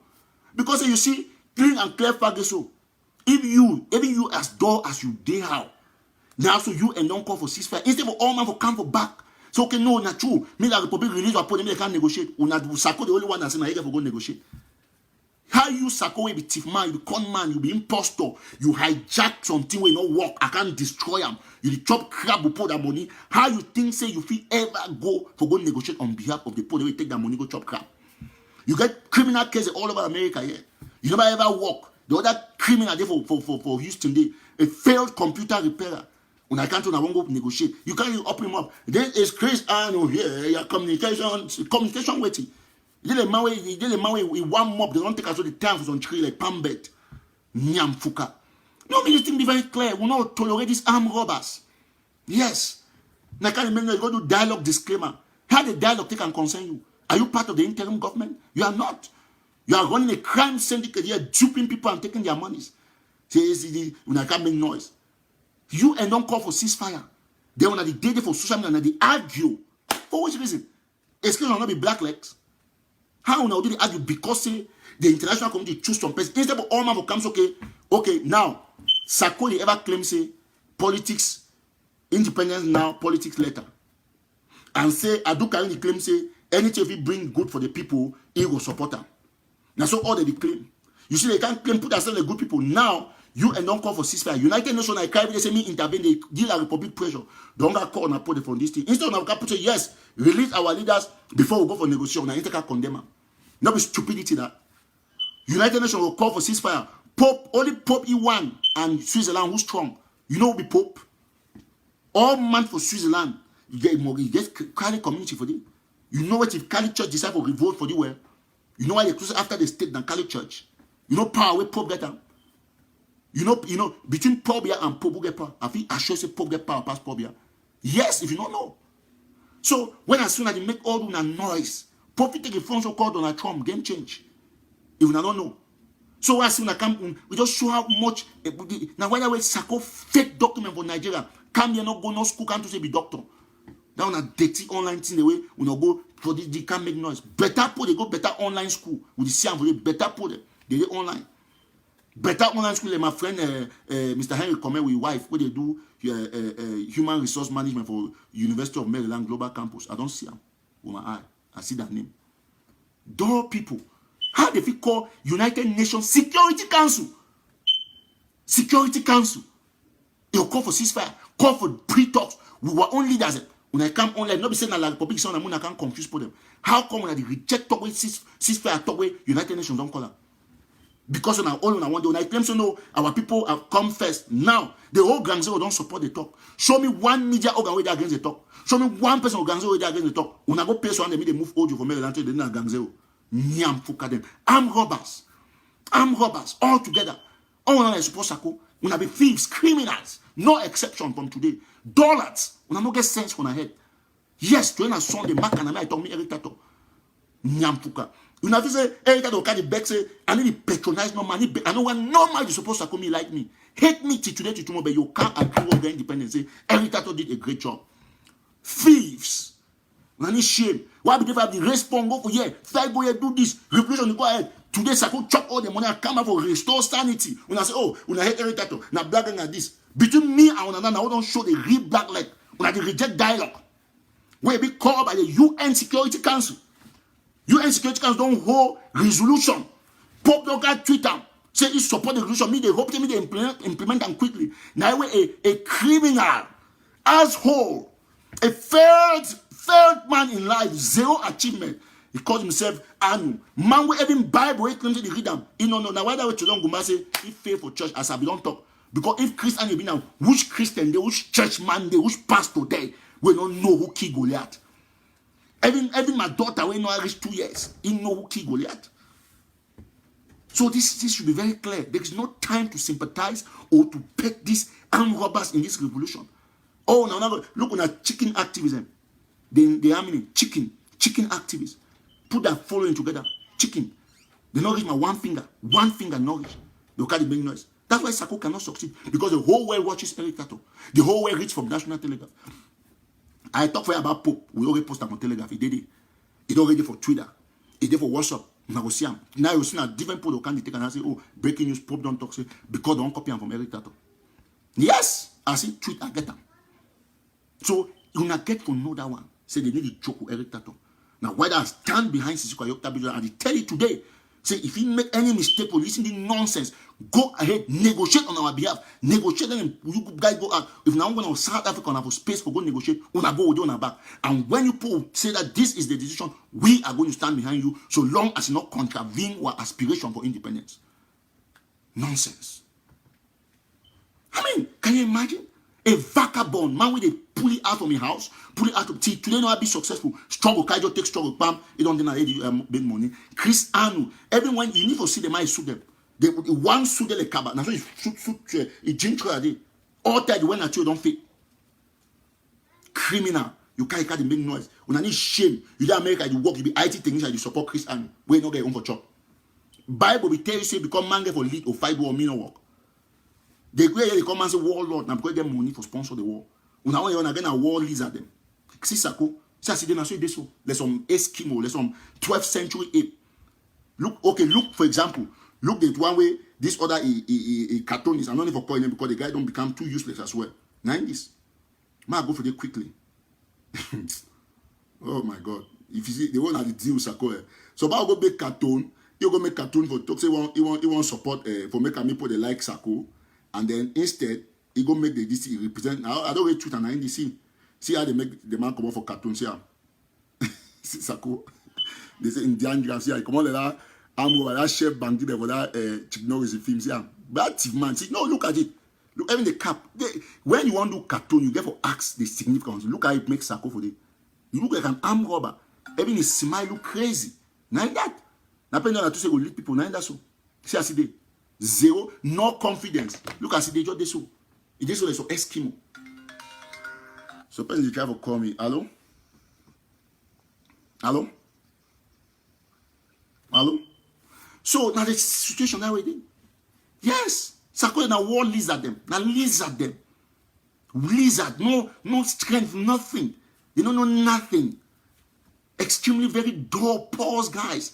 because you see clean and clear fact so. Even you as dull as you dey how now so you and don't call for ceasefire instead of all man for come for back. So okay, no, not true. Me la Republic release or put them they can't negotiate. Una Sako the only one that's in here for go negotiate. How you Sako will be thief man, you be con man, you be impostor, you hijack something where no work. I can't destroy them. You the chop crab will put that money. How you think say you feel ever go for go negotiate on behalf of the poor? They will take that money go chop crab. You get criminal cases all over America here. You never ever work. The other criminal there for Houston day, a failed computer repairer. When I can't, I won't go negotiate. You can't up him up. Then it's Chris Arnold here. Your communication waiting. You did a man with one mob. They don't take us to the town for some tree like Pambet, Nyam Fuka. No, me this thing be very clear. We not tolerate these armed robbers. Yes. Now I can't remember. You go to dialogue disclaimer. How the dialogue take and concern you? Are you part of the interim government? You are not. You are running a crime syndicate here, duping people and taking their monies. Say, when I can't make noise. You and don't call for ceasefire. Then when they did it for social media and they argue. For which reason? Excuse will not be black legs. How now do they argue? Because say, the international community choose some person. Instead of all man will come, okay, now, Sarkozy ever claim say, politics, independence now, politics later. And say, Abdul Karim claim say, anything if he bring good for the people, he will support them. Now so all they claim. You see, they can't claim put themselves the good people. Now, you and don't call for ceasefire. United Nations, I carry they say me intervene, they give a Republic pressure. Don't get call and put it from this thing. Instead of put say, yes, release our leaders before we go for negotiation. Now, you take a condemn. Not be stupidity that. United Nations will call for ceasefire. Pope, only Pope E1 and Switzerland who's strong. You know who be Pope? All man for Switzerland. You get Cali community for them. You know what if Cali Church decide for revolt for the way? You know why they close after the state than Cali Church? You know power where Pope get them? You know, between Pobia and Pope get power. I think I should say Pope get power past Pobia. Yes, if you don't know. So when as soon as they make all that noise, Pope take a phone so called Donald Trump, game change. If you don't know. So as soon as I come, we just show how much now why way Sako fake document for Nigeria. Come here, not go no school, come to say be doctor. That one a dirty online thing the way we not go for this, they can't make noise. Better put they go better online school with the same for better put them. They online. Better online school, like my friend Mr. Henry come with wife, where they do human resource management for University of Maryland Global Campus. I don't see them with my eye. I see that name. Door people. How they feel call United Nations Security Council? Security Council. They'll call for ceasefire, call for pre-talks. We were only leaders. When I come online, not be saying that la Republic son I can't confuse for them. How come when I reject talk with ceasefire talk with United Nations don't call them? Because on our own, when I claim to know our people have come first. Now, the whole Gang Zero don't support the talk. Show me one media organ where they against the talk. Show me one person of Gang Zero where they against the talk. When I go pay someone, they move audio for Maryland, they not Gang Zero. Nyam fuka them. Armed robbers. Armed robbers. All together. All on support Sako. Una be thieves, criminals. No exception from today. Dollars. Una no get sense on our head. Yes, to a Sunday, Mark and I told me Eric Tato. Nyam fuka. You know, if you say, Eric Tato carry back, say, I need to patronize no money. I know when normal you supposed to come me like me. Hate me till today, till tomorrow, but you can't agree with the independence. Say, Eric Tato did a great job. Thieves. Any shame. Why would they have the response? Go for yeah, fight go here, do this. Revolution, go ahead. Today, Sako chop all the money and come out for restore sanity. When I say, oh, when I hate Eric Tato, now black and like this. Between me and one another, I don't show the real black leg. When I reject dialogue. Where be called by the UN Security Council. UN Security Council don't hold resolution. Pope don't got Twitter. Say he support the resolution. Me they hope me they implement them quickly. Now a criminal, asshole, a failed man in life, zero achievement. He calls himself Anu. Man with even Bible, he claims to read them. You know, now why that way to don't go say he fail for church as I be don't talk. Because if Christian you be now, which Christian they, which church man they, which pastor they, we don't know who killed Goliath. Even my daughter, when I reach 2 years, he know who killed Goliath. So this should be very clear. There is no time to sympathize or to pet these armed robbers in this revolution. Oh, now look on that chicken activism. The army chicken activists. Put that following together. Chicken. They not reach my one finger not reach. They carry the big noise. That's why Sako cannot succeed. Because the whole world watches Eric Tato. The whole world reads from National Telegraph. I talk for you about Pope. We already post on Telegraph. He did it. He already for Twitter. He did for WhatsApp. Now you see him. Now you see a different people can take and say, oh, breaking news, Pope don't talk, say, because they don't copy him from Eric Tato. Yes, I see tweet, I get them. So you not get to know that one. Say they need to joke with Eric Tato. Now whether I stand behind Sisiko Ayokta Bijo and they tell you today, say if he make any mistake or listen to nonsense, go ahead, negotiate on our behalf. Negotiate them. You guys go out. If now I'm going to South Africa and have a space for go negotiate, una go with you on our back. And when you say that this is the decision, we are going to stand behind you so long as you not contravene our aspiration for independence. Nonsense. I mean, can you imagine? A vagabond, man with a pull it out from his house, pull it out of tea. Today, not be successful. Struggle, Kaijo take struggle, bam, you don't deny big money. Chris Anu, everyone, you need to see them, I sue them. They one sue them, a cabin. Now, so you shoot, a ginger a day. All that you went at you don't fit. Criminal, you can't the big noise. When I need shame, you don't America, you work, you be IT technician, you support Chris Anu. We not get home for job. Bible will tell you, say, become man for lead or fight or mean work. They go here, they come and say, warlord, now because they have money for sponsor the war. When I want to get a war lizard them. See, Sako, see, they so. There's some Eskimo, there's some 12th century ape. Look, for example, look the one way this other a cartoonist, I'm not even calling him because the guy don't become too useless as well. 90s. May I go for it quickly? Oh my God. If you see, they won't have the deal, Sako. So, I'll go make cartoon. You go make cartoon for talk, say, he want support for make me put the like Sako. And then instead, he go make the DC represent. I don't wait truth and NDC. See how they make the man come out for cartoons here. See, Sako. They say Indian grams here. Come on, that I'm over that chef bandit for that Chuck Norris films here. Bad man. See, no, look at it. Look, even the cap. When you want to do cartoon, you get for ask the significance. Look how it makes Sako for it. You look like an armed robber. Even his smile look crazy. Now that. Now, pendant to say, we lead people. Now that so. See, I see they. Zero, no confidence. Look at they just so. It is so Eskimo. So person try to call me. Hello? Hello? Hello? So now the situation that way then. Yes. Sako na war lizard them. Now lizard them. Lizard. No strength, nothing. They don't know nothing. Extremely very dull, pause guys.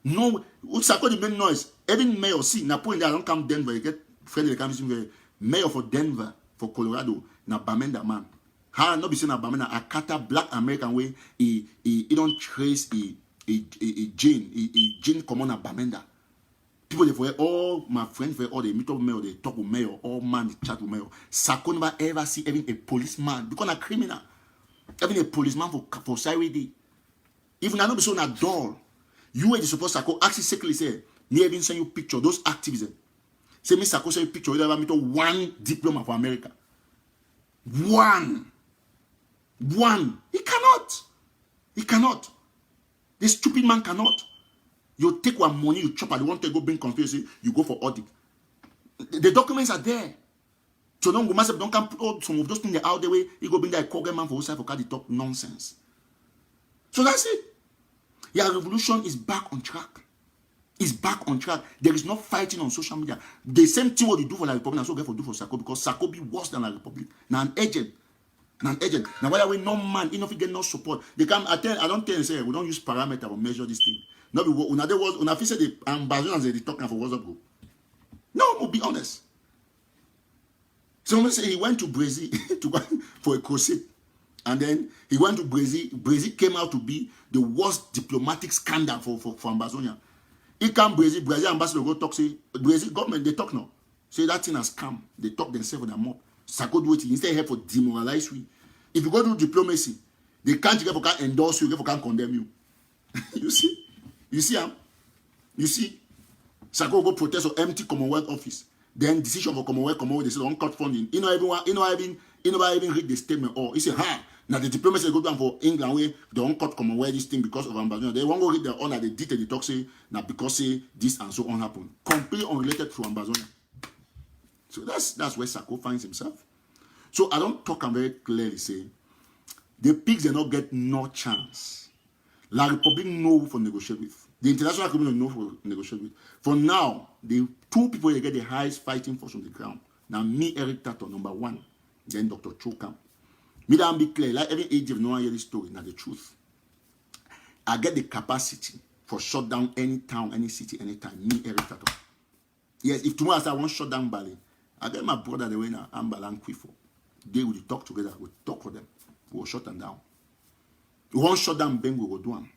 No, Sako the main noise. Even mayor, see, na point that I don't come Denver, you get friendly, come mayor for Denver, for Colorado, na Bamenda man. How not be saying na Bamenda, a Kata black American way, he don't trace a gene common na Bamenda. People they for all my friends for all they meet up mayor, they talk with mayor, all man they chat with mayor. Sako never ever see even a policeman because a criminal, even a policeman for Saturday. Even I know be so na dull. You ain't supposed to go actually secretly say, me even send you picture, those activism. Say me Sako send you picture, you ever meet one diploma for America. One. He cannot. This stupid man cannot. You take one money, you chop, and you want to go bring conspiracy, you go for audit. The documents are there. So don't go massive, don't come put some of those things out the way, you go bring that call man for yourself for carry talk nonsense. So that's it. Your revolution is back on track. It's back on track. There is no fighting on social media. The same thing what you do for La Republic, and so get for do for Sarko, because Sarko be worse than La Republic. Now an agent. Now why we no man, you know if you get no support. They come I don't tell you say we don't use parameter or measure this thing. Not be una there was una say the ambassadors they talking for WhatsApp group. No, we'll be honest. Someone say he went to Brazil to go for a crusade. And then he went to Brazil. Brazil came out to be the worst diplomatic scandal for Ambazonia. He come Brazil ambassador go talk, say, Brazil government, they talk now. Say that thing has come. They talk themselves on their mouth. Sarko do it instead help for demoralize we. If you go do diplomacy, they can't get for can endorse you, get for can condemn you. You see? You see? Sarko go protest or empty Commonwealth office. Then decision for Commonwealth, they say don't cut funding. You know even read the statement or he say, now the diplomacy go down for England where they don't cut Commonwealth this thing because of Ambazonia. They won't go read the honor the detail they talk say now because say this and so on happen. Completely unrelated to Ambazonia. So that's where Sarko finds himself. So I don't talk and very clearly say the pigs they not get no chance. La Republic know who for negotiate with. The international community know who for negotiate with. For now, the two people they get the highest fighting force on the ground. Now me, Eric Tato, number one. Then Dr. Chokam. Me that be clear, like every age of no one hear this story, now the truth. I get the capacity for shut down any town, any city, anytime. Me, Eric Tato. Yes, if tomorrow I say I want shut down Bali, I get my brother the way now, Ambala and Kwifo. They will talk together, we'll talk for them. We'll shut them down. We won't shut down Ben, we will do them.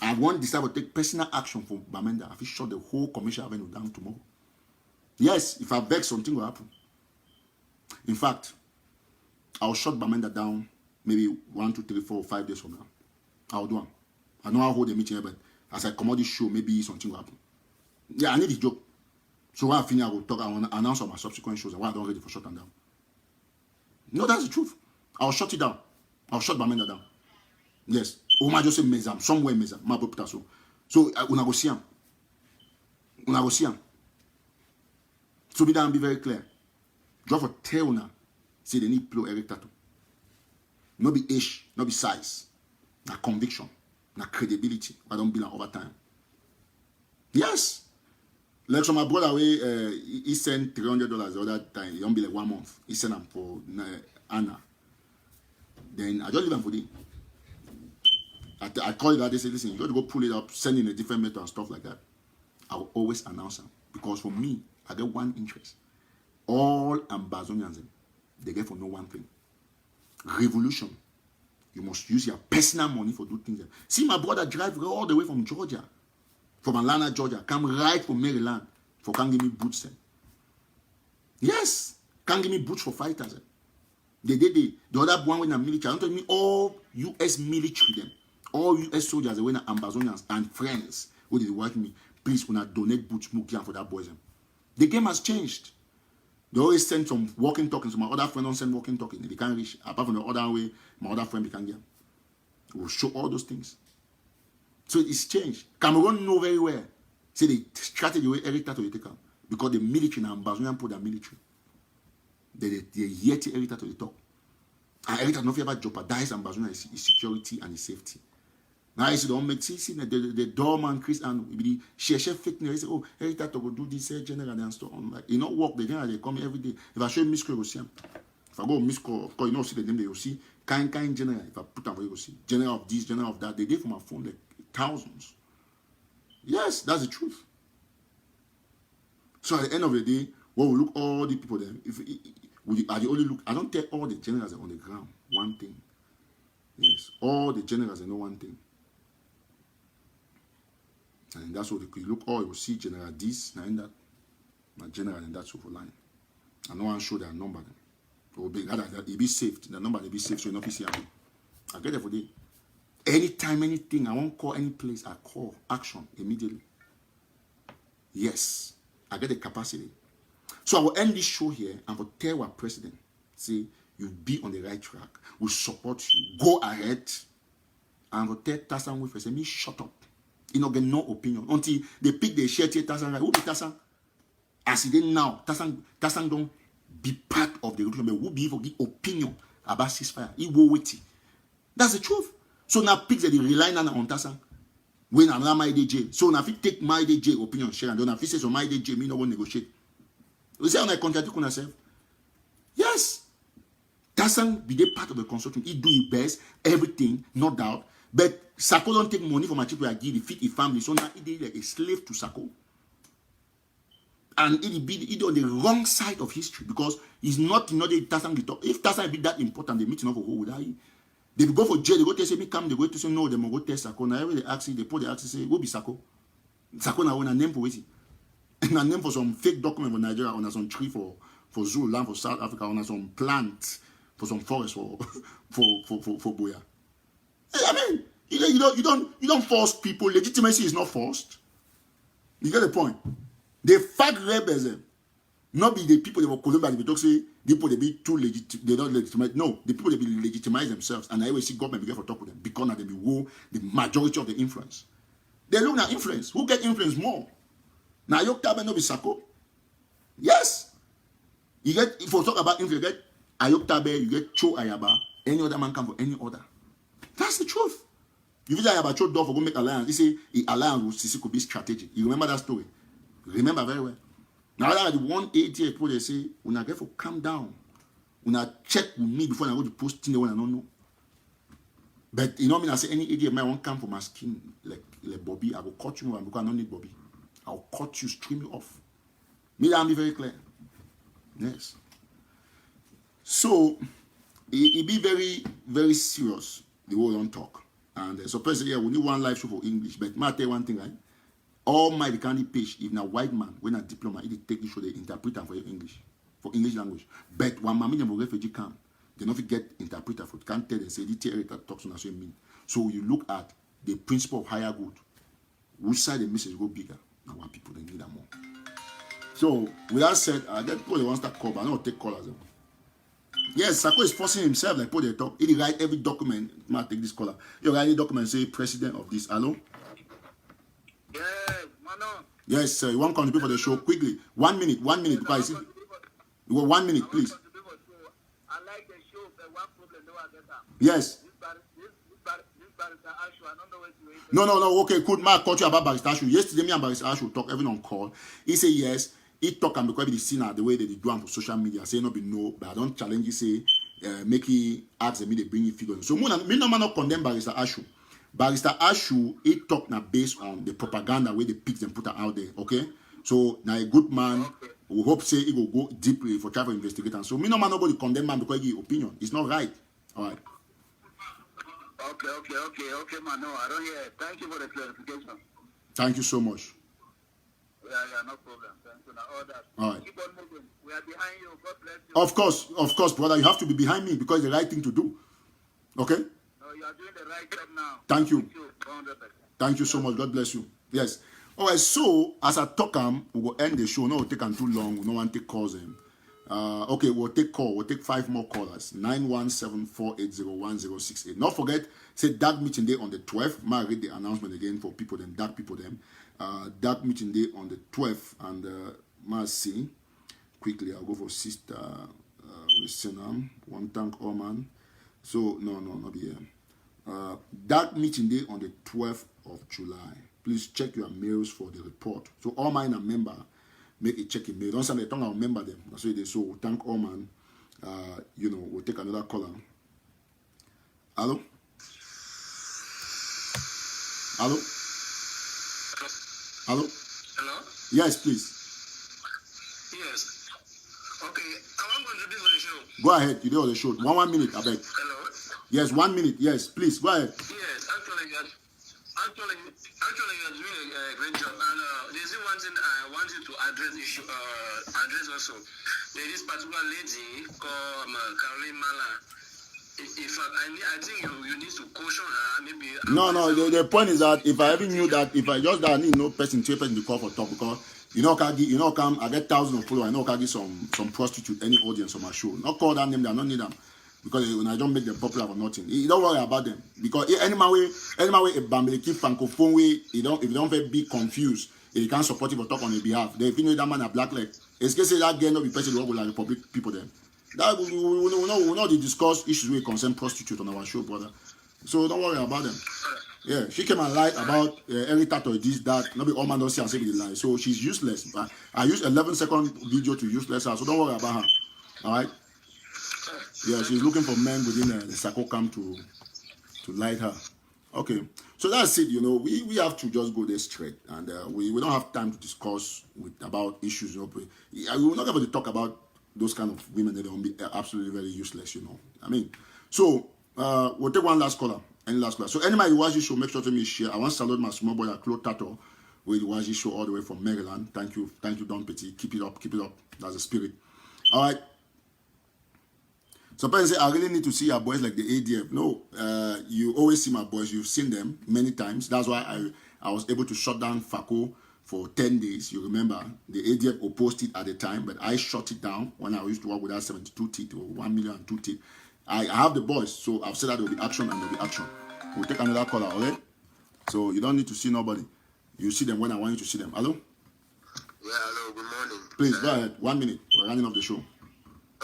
I won't decide to take personal action for Bamenda. I will shut the whole commercial avenue down tomorrow. Yes, if I beg, something will happen. In fact, I'll shut Bamenda down maybe 1, 2, 3, 4, 5 days from now. I'll do them. I know I'll hold a meeting, but as I come out this show, maybe something will happen. Yeah, I need the job. So when I finish, I will talk, I will announce on my subsequent shows and why I don't ready for shut them down. No, that's the truth. I'll shut it down. I'll shut Bamenda down. Yes. Oma just say Mezam, somewhere Mezam. Ma bo putaso. So una go see am. Una go see am. So be that and be very clear. Just for tell una, say they need Plo Eric Tato. No be age, no be size. Na conviction, na credibility. I don't build over time. Yes. Like so my brother he sent $300 the other time. He don't be like 1 month. He sent them for Anna. Then I just leave them for the. I call it that, they say, listen, you got to go pull it up, send in a different method and stuff like that. I will always announce them. Because for me, I get one interest. All Ambazonians, they get for no one thing. Revolution. You must use your personal money for do things. See my brother drive all the way from Georgia. From Atlanta, Georgia. Come right from Maryland. For can't give me boots. Yes. Can't give me boots for fighters. The other one in the military. I don't tell me all U.S. military them. All U.S. soldiers, when Ambazonians and friends who they work with me, please, when I donate boots, for that boys. The game has changed. They always send some walking talking. So my other friend don't send walking talking. They can't reach. Apart from the other way, my other friend they can get. We'll show all those things. So it's changed. Cameroon know very well. See the strategy where Eric Tato take out. Because the military and Ambazonian put their military. They yet to Eric Tato the top. And Eric Tato not ever jeopardize Ambazonian his security and his safety. Now you see don't make see the doorman Chris and the share fake news. Say, oh, Eric Tato go do this general and stuff on like you know work the general they come every day. If I show you Miss Call, you see him. If I go Miss Call, of course you know see the name they will see. Kind general. If I put them for you will see. General of this, general of that. They did for my phone like thousands. Yes, that's the truth. So at the end of the day, when we look all the people there, if I only look, I don't tell all the generals on the ground one thing. Yes, all the generals know one thing. And that's what you look all you will see general this, and that, my general and that's over line. And no one show their number. It will be rather that it be saved. The number will be saved so you know see happen. I get it for day. Anytime, anything, I won't call any place, I call action immediately. Yes, I get the capacity. So I will end this show here and will tell our president, say, you'll be on the right track. We'll support you. Go ahead. And will tell Tassan Wilfred, say, me shut up. he not get no opinion until they pick the share Tasan. Who be Tasan? As he did now, Tasan don't be part of the revolution, but who be for the opinion about ceasefire. He will wait. That's the truth. So now pigs that they rely on Tasan. When I'm not my DJ. So now if you take my DJ opinion share and don't have to say so my DJ me no want negotiate. You say on I contradict myself. Yes. Tasan be the part of the construction. He do his best, everything, no doubt. But Sako don't take money from my people I give the fit his family. So now he like a slave to Sako. And he on the wrong side of history because he's not the Tasan the talk. If Tasan be that important, they meet enough for who would I? They go for jail, they go tell say me come, they go to say no, they go test Sako. Now every they ask, they put the ask say, who be Sako? Sako now want a name for it. And a name for some fake document for Nigeria, on some tree for Zulu land for South Africa, on some plant for some forest for Boya. I mean, you don't force people. Legitimacy is not forced. You get the point? The fact rebels, not be the people they were Colombia, they talk say the people they be too legit, they don't legitimize. No, the people they be legitimize themselves, and I always see government begin for talk with them because they be who the majority of the influence. They look at influence. Who get influence more? Now Ayok no be Sako. Yes. You get if we talk about influence, you get Ayok Tabe, you get Cho Ayaba, any other man come for any other. That's the truth. You visit Ayaba Cho door for go make alliance. They say the alliance with Sisi could be strategic. You remember that story? Remember very well. Now that the 180 people they say, when I get for calm down, when I check with me before I go to post thing they want to know. But you know me, I say any idiot might want come for my skin like Bobby. I will cut you because I don't need Bobby. I'll cut you, stream you off. Me that be very clear. Yes. So it be very, very serious the way we don't talk. And so person here we need one live show for English. But I tell you one thing, right? All my candy page, if na white man, when a diploma, he take you show the interpreter for your English, for English language. But when my refugee come, they don't get interpreter for can't tell them say the theory that talks on the same mean. So you look at the principle of higher good. Which side the message go bigger? Now one people they need that more. So with that said, I get people they want to start call, but I don't take callers. Yes, Sako is forcing himself like put they talk. He write every document. Might take this caller. You write any document say president of this. Hello. Yes, sir. You want to contribute for the show quickly? 1 minute, because you got 1 minute, please. I like the show, but one problem though I get up. Yes. This Barrister Ashu, I don't know what you No. Okay, cool. Mark called you about Barrister Ashu. Yesterday, me and Barrister Ashu talk everything on call. He say yes. He talk and because the sinner the way that they do on for social media. Say no be no, but I don't challenge you. Say make he ask me they bring you figures. So me no man not condemn Barrister Ashu. Barrister Ashu, he talk now based on the propaganda where they pick and put out there, okay? So now a good man, we hope say he will go deeply for try to investigate. And so me no man not going to condemn man because he give opinion. It's not right. All right. Okay, man. No, I don't hear it. Thank you for the clarification. Thank you so much. Yeah, no problem. Thank you. Now, all that. All right. Keep on moving. We are behind you. God bless you. Of course, brother. You have to be behind me because it's the right thing to do. Okay? No, you are doing the right job now. Thank you. 100%. Thank you so much. God bless you. Yes. All right. So as I talk, we will end the show. No, we'll take them too long. We don't want to take calls. Okay, we'll take call. We'll take 5 more callers. 917-480-1068. Not forget, say dark meeting day on the 12th. May I read the announcement again for people them, dark people them. Dark meeting day on the 12th, and may I see quickly. I'll go for sister. We send one tank Oman. So no, not here. Dark meeting day on the 12th of July. Please check your mails for the report. So all mine are member. Make a check in mail. Don't send a tongue. I'll remember them. That's why they so thank all man. We'll take another caller. Hello. Hello? Yes, please. Yes. Okay, I want to contribute for the show. Go ahead. You do all the show. 1 minute, I beg. Hello? Yes, 1 minute. Yes, please. Go ahead. Yes, actually, you're doing a great job. And there's one thing I want you to address also. There's this particular lady called Caroline Mala. In fact, I think you need to caution her. Maybe. No. The point is that if I ever knew that, if I just that I need no person to call for talk because come. I get thousands of followers. I know can give some prostitute any audience on my show. Not call that name. They don't need them. because when I don't make them popular or nothing. You don't worry about them because anyway, a Bamileki francophone way, if you don't be confused, you can't support you or talk on your behalf. Then if you know that man a black leg, it's case say that girl not be person who will like public people then. That we know they discuss issues with concern prostitute on our show, brother. So don't worry about them. Yeah, she came and lied about every tattoo this, that. Nobody all man don't see and say the lie. So she's useless. I used 11-second video to useless her, so don't worry about her. Alright? Yeah, she's looking for men within the Sako camp to light her. Okay. So that's it, we have to just go there straight. And we don't have time to discuss about issues. We will not able to talk about those kind of women that will be absolutely very useless, I mean, so we'll take one last caller. Any last caller. So anybody who watch this show, make sure to share. I want to salute my small boy, Claude Tato, who watch this show all the way from Maryland. Thank you, Don Petit. Keep it up. That's the spirit. All right. So parents say, I really need to see your boys like the ADF. No, you always see my boys. You've seen them many times. That's why I was able to shut down FACO for 10 days. You remember, the ADF opposed it at the time, but I shut it down when I used to work with that 72 teeth or 1 million 2 teeth. I have the boys, so I've said that there will be action and there will be action. We'll take another caller, alright? So you don't need to see nobody. You see them when I want you to see them. Hello? Yeah, hello, good morning. Please, go ahead. 1 minute. We're running off the show.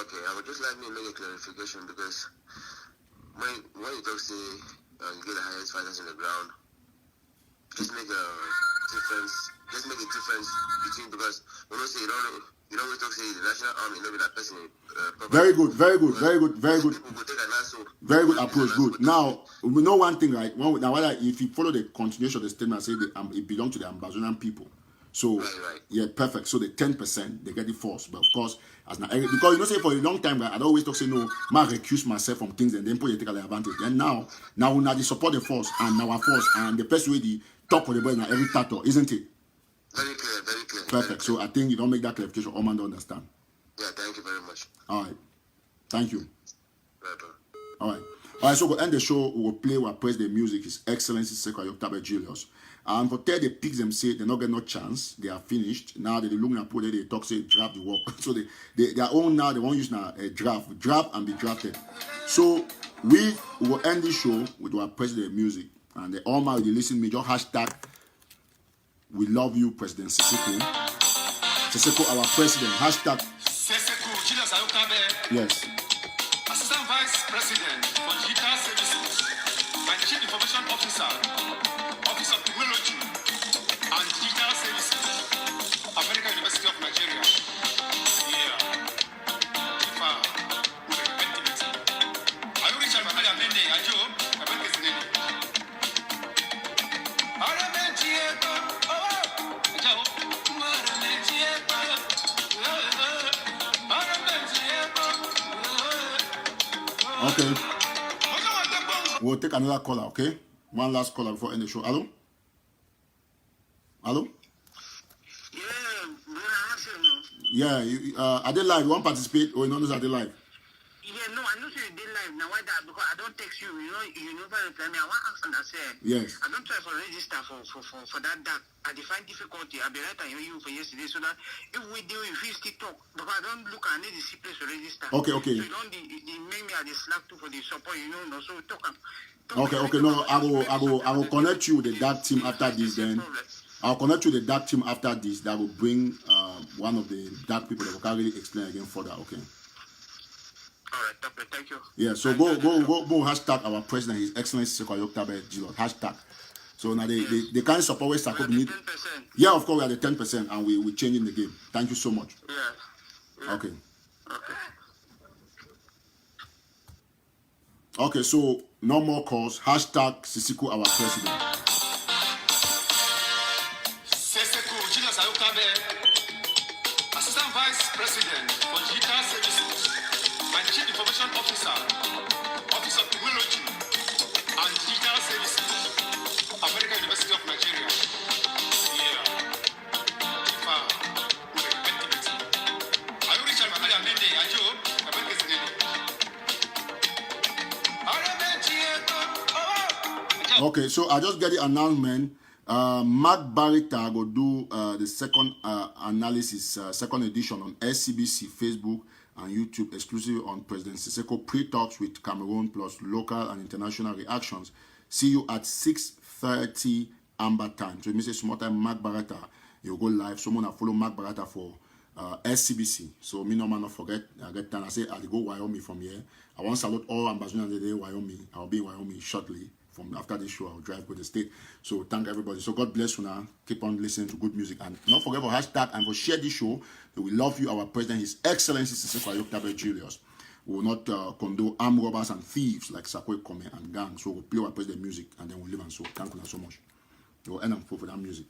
Okay, I would just like me to make a clarification because when you talk say you get the highest fighters in the ground, just make a difference between, because when you say you don't talk say the National Army, you know that person. Very good approach. Good. Now we know one thing, right? If you follow the continuation of the statement, say it belongs to the Ambazonan people. So right. Yeah, perfect. So the 10% they get the force, but of course, because say for a long time, right, I always talk say no, I recuse myself from things and then put take advantage. And now they support the force and our force and the best way they talk for the boy in every tattoo, isn't it? Very clear. Perfect. So I think you don't make that clarification, all man don't understand. Yeah, thank you very much. All right. Thank you. Right, bro. All right, so we'll end the show. We will play or press the music. His Excellency Sekou Ayoktabe Julius. And for tell the pigs them say they not get no chance. They are finished. Now they look at put they talk say draft the work. So their own now they won't use now a draft and be drafted. So we will end this show with our president music. And the all my they listen me just hashtag we love you, President Siseko. Siseko, our president. Hashtag Siseko Julius Ayoktabe. Yes. Assistant Vice President for Digital Services and Chief Information Officer, Office of Technology and Digital Services, American University of Nigeria. Yeah. Are you Richard Mahali Amene? Ajo? Okay. We'll take another caller, okay? One last caller before end the show. Hello? Yeah, are they live? You want to participate or you don't know are they live? Yeah, no, I know you did live. Now why that? Because I don't text you. You never reply me. I want to ask and I said. Yes. I don't try for register for that. I define difficulty. I be right on you for yesterday so that if we do, if you still talk, because I don't look at the C place to register. Okay. So you don't make me at the Slack too for the support. No. So talk. Okay. No, I will connect you with the dark team after this. Then I'll connect you with the dark team after this. That will bring one of the dark people that will carry explain again further. Okay. All right, okay, thank you. Yeah, so go hashtag our president, His Excellency Sekou Ayoktabe Julius. Hashtag. So now they can't support West Sako need. Yeah, of course we are the 10% and we're changing the game. Thank you so much. Yeah. Okay. Okay, so no more calls. Hashtag Siseko our president. Siseko Julius Ayoktabe, Assistant Vice President for Digital Services and Chief Information Officer, Office of Technology and Digital Services, American University of Nigeria. Yeah. Are you Richard Mahali Amene? Ajo? Okay, so I just get the announcement. Mark Barita will do the second analysis, second edition on SCBC Facebook and YouTube exclusively on President Siseko pre-talks with Cameroon plus local and international reactions. See you at 6:30 Amber time. So it means a small time Mark Barata. You go live. Someone will follow Mark Barata for SCBC. So me no man not forget. I get time. I say I'll go Wyoming from here. I want to salute all ambassadors today Wyoming. I'll be in Wyoming shortly. From after this show, I'll drive to the state. So thank everybody. So God bless you now. Keep on listening to good music. And don't forget for hashtag and for share this show. We love you, our president, His Excellency Siseko Ayoktabe Julius. We will not condone armed robbers and thieves like Sakwe Kome and gang. So we'll play our president music and then we'll live and so. Thank you so much. We'll end up for that music.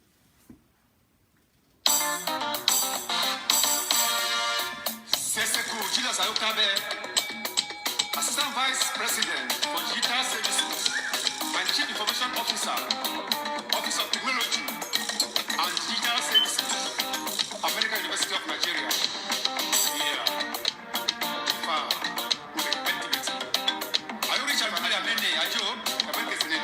Siseko Julius Ayoktabe, Assistant Vice President for Digital Services and Chief Information Officer, Office of Technology and Digital Services, American University of Nigeria. Yeah. Are you rich? I'm a man. I job. I'm a business.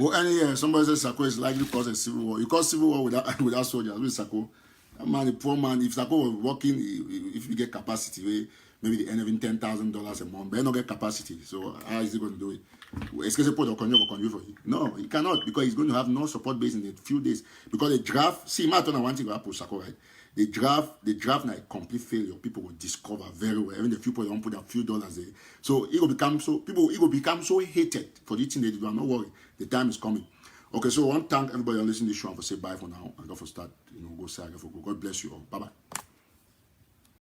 Well, and somebody says Sako is likely to cause a civil war. You cause civil war without soldiers. With Sako, that man, the poor man. If Sako was working, if you get capacity, maybe they earn even $10,000 a month, but they don't get capacity. So how is he going to do it? No, he cannot, because he's going to have no support base in a few days. Because the draft, see, my turn, I want to go up Sako, right? The draft now a complete failure. People will discover very well. Even the few people don't put a few dollars there. So it will become so hated for the thing they do. Not worry, the time is coming. Okay, so I want to thank everybody on listening to this show and for say bye for now and don't for start, go say again for God bless you all. Bye bye.